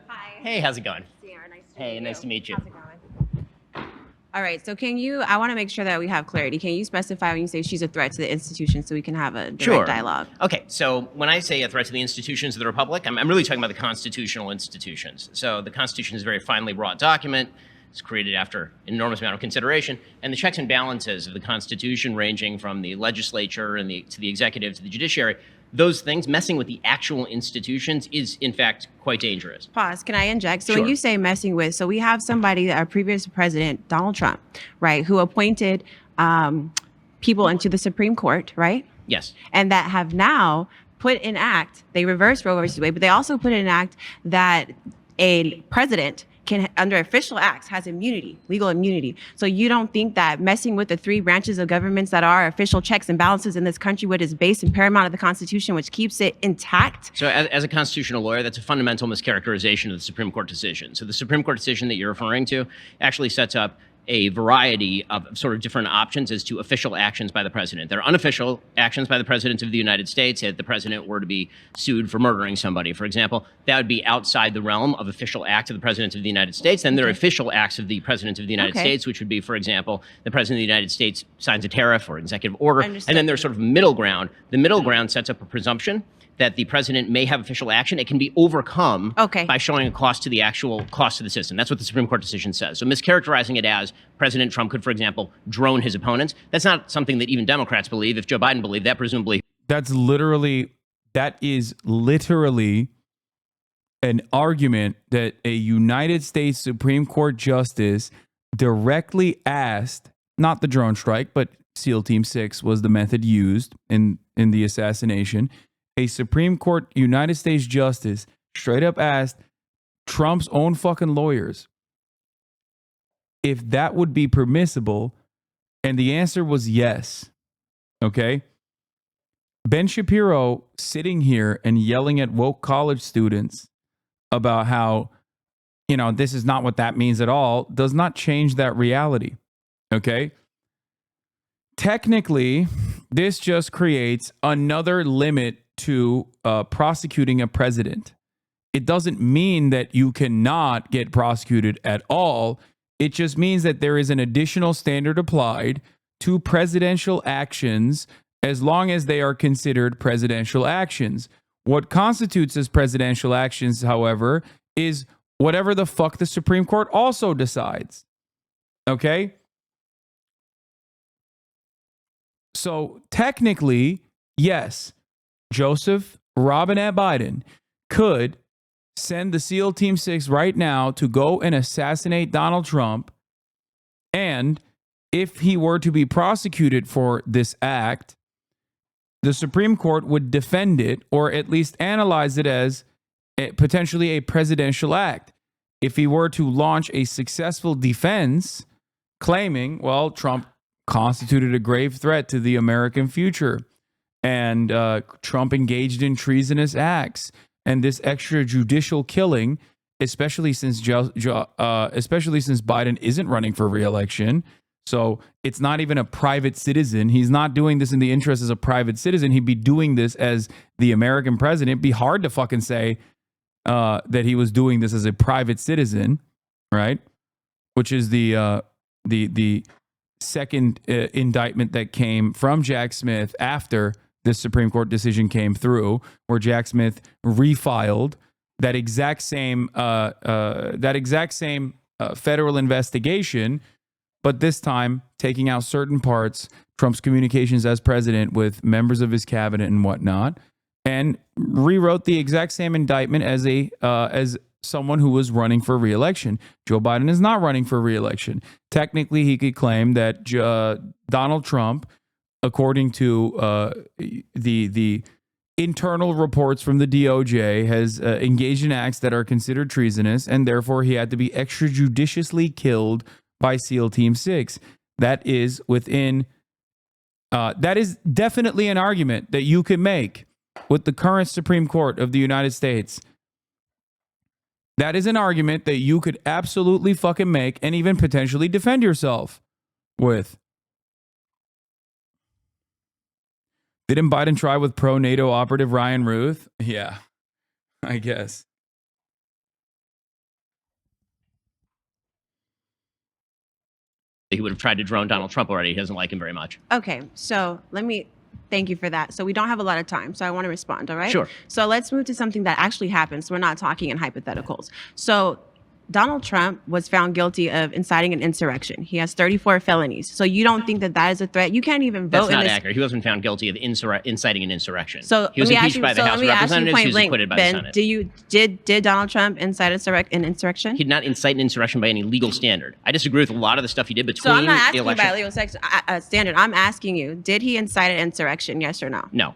Hi. Hey, how's it going? Sierra, nice to Hey, meet you. nice to meet you. How's it going? All right, so I want to make sure that we have clarity. Can you specify when you say she's a threat to the institution so we can have a direct dialogue? Okay, so when I say a threat to the institutions of the republic, I'm really talking about the constitutional institutions. So the Constitution is a very finely wrought document. It's created after an enormous amount of consideration, and the checks and balances of the Constitution, ranging from the legislature and to the executive to the judiciary, those things, messing with the actual institutions is, in fact, quite dangerous. Pause. Can I inject? So Sure. when you say messing with, so we have somebody, our previous president, Donald Trump, right, who appointed people into the Supreme Court, right? Yes. And that have now put in act, they reversed Roe versus Wade, but they also put in act that a president can, under official acts, has immunity, legal immunity. So you don't think that messing with the 3 branches of governments that are official checks and balances in this country, what is based and paramount of the Constitution, which keeps it intact? So as a constitutional lawyer, that's a fundamental mischaracterization of the Supreme Court decision. So the Supreme Court decision that you're referring to actually sets up a variety of sort of different options as to official actions by the president. There are unofficial actions by the president of the United States. If the president were to be sued for murdering somebody, for example, that would be outside the realm of official acts of the president of the United States. Then there are official acts of the president of the United States, which would be, for example, the president of the United States signs a tariff or executive order. Understood. And then there's sort of middle ground. The middle ground sets up a presumption that the president may have official action, it can be overcome by showing a cost to the actual cost of the system. That's what the Supreme Court decision says. So mischaracterizing it as President Trump could, for example, drone his opponents, that's not something that even Democrats believe. If Joe Biden believed that, presumably. That is literally an argument that a United States Supreme Court justice directly asked, not the drone strike, but SEAL Team 6 was the method used in the assassination. A Supreme Court United States justice straight up asked Trump's own fucking lawyers if that would be permissible, and the answer was yes. Okay? Ben Shapiro sitting here and yelling at woke college students about how, this is not what that means at all, does not change that reality. Okay? Technically, this just creates another limit to prosecuting a president. It doesn't mean that you cannot get prosecuted at all. It just means that there is an additional standard applied to presidential actions as long as they are considered presidential actions. What constitutes as presidential actions, however, is whatever the fuck the Supreme Court also decides. Okay? So technically, yes, Joseph Robinette Biden could send the SEAL Team 6 right now to go and assassinate Donald Trump. And if he were to be prosecuted for this act, the Supreme Court would defend it or at least analyze it as potentially a presidential act. If he were to launch a successful defense claiming, well, Trump constituted a grave threat to the American future and Trump engaged in treasonous acts and this extrajudicial killing, especially since Biden isn't running for re-election. So it's not even a private citizen. He's not doing this in the interest as a private citizen. He'd be doing this as the American president. It'd be hard to fucking say that he was doing this as a private citizen, right? Which is the second indictment that came from Jack Smith after this Supreme Court decision came through, where Jack Smith refiled that exact same federal investigation, but this time taking out certain parts, Trump's communications as president with members of his cabinet and whatnot, and rewrote the exact same indictment as someone who was running for re-election. Joe Biden is not running for re-election. Technically, he could claim that Donald Trump, according to the internal reports from the DOJ, has engaged in acts that are considered treasonous, and therefore he had to be extrajudiciously killed by SEAL Team 6. That is definitely an argument that you could make with the current Supreme Court of the United States. That is an argument that you could absolutely fucking make and even potentially defend yourself with. Didn't Biden try with pro-NATO operative Ryan Ruth? Yeah, I guess. He would have tried to drone Donald Trump already. He doesn't like him very much. Okay, so thank you for that. So we don't have a lot of time, so I want to respond, all right? Sure. So let's move to something that actually happened. So we're not talking in hypotheticals. So Donald Trump was found guilty of inciting an insurrection. He has 34 felonies. So you don't think that that is a threat? You can't even vote. That's not accurate. He wasn't found guilty of inciting an insurrection. So he was impeached by the House of Representatives. He was acquitted by the Senate. Did Donald Trump incite an insurrection? He did not incite an insurrection by any legal standard. I disagree with a lot of the stuff he did between So I'm not asking the you about legal standard. I'm asking you, did he incite an insurrection? Yes or no? No,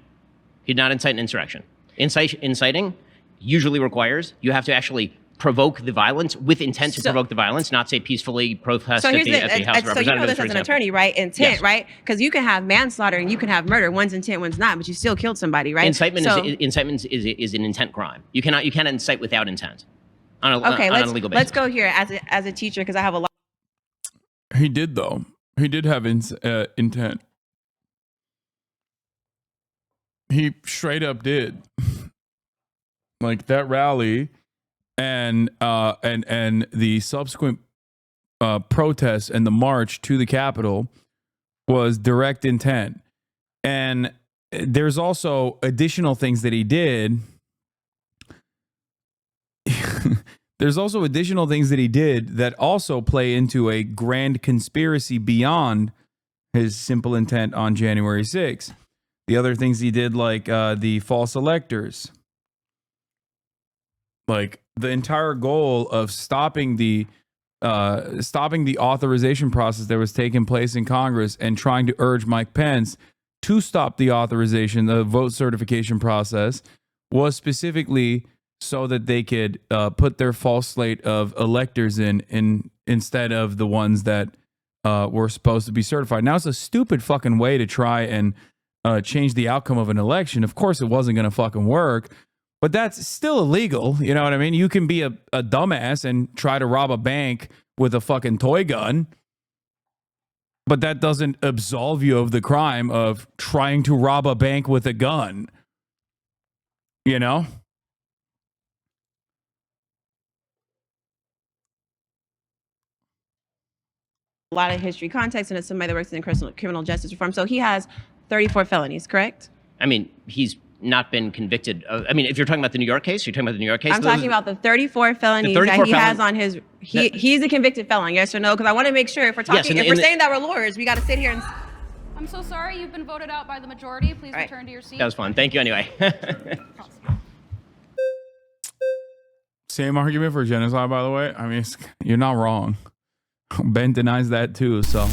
he did not incite an insurrection. Inciting usually requires you have to actually provoke the violence with intent to provoke the violence, not say peacefully protest at the House of Representatives. So you know this as an attorney, right? Intent, yes. Right? Because you can have manslaughter and you can have murder. One's intent, one's not, but you still killed somebody, right? Incitement is an intent crime. You cannot incite without intent on a legal basis. Let's go here as a teacher, because I have a lot. He did, though. He did have intent. He straight up did. Like that rally and the subsequent protests and the march to the Capitol was direct intent. And there's also additional things that he did. There's also additional things that he did that also play into a grand conspiracy beyond his simple intent on January 6th. The other things he did, like the false electors, like the entire goal of stopping the authorization process that was taking place in Congress and trying to urge Mike Pence to stop the authorization, the vote certification process, was specifically so that they could put their false slate of electors in instead of the ones that were supposed to be certified. Now, it's a stupid fucking way to try and change the outcome of an election. Of course, it wasn't going to fucking work, but that's still illegal. You know what I mean? You can be a dumbass and try to rob a bank with a fucking toy gun, but that doesn't absolve you of the crime of trying to rob a bank with a gun. You know? A lot of history context, and as somebody that works in criminal justice reform. So he has 34 felonies, correct? I mean, he's not been convicted. I mean, if you're talking about the New York case, you're talking about the New York case. I'm talking about the 34 felonies that he has on his. He's a convicted felon, yes or no? Because I want to make sure if we're talking, if we're saying that we're lawyers, we got to sit here and. I'm so sorry. You've been voted out by the majority. Please return to your seat. That was fun. Thank you anyway. Same argument for genocide, by the way. I mean, you're not wrong. Ben denies that too, so.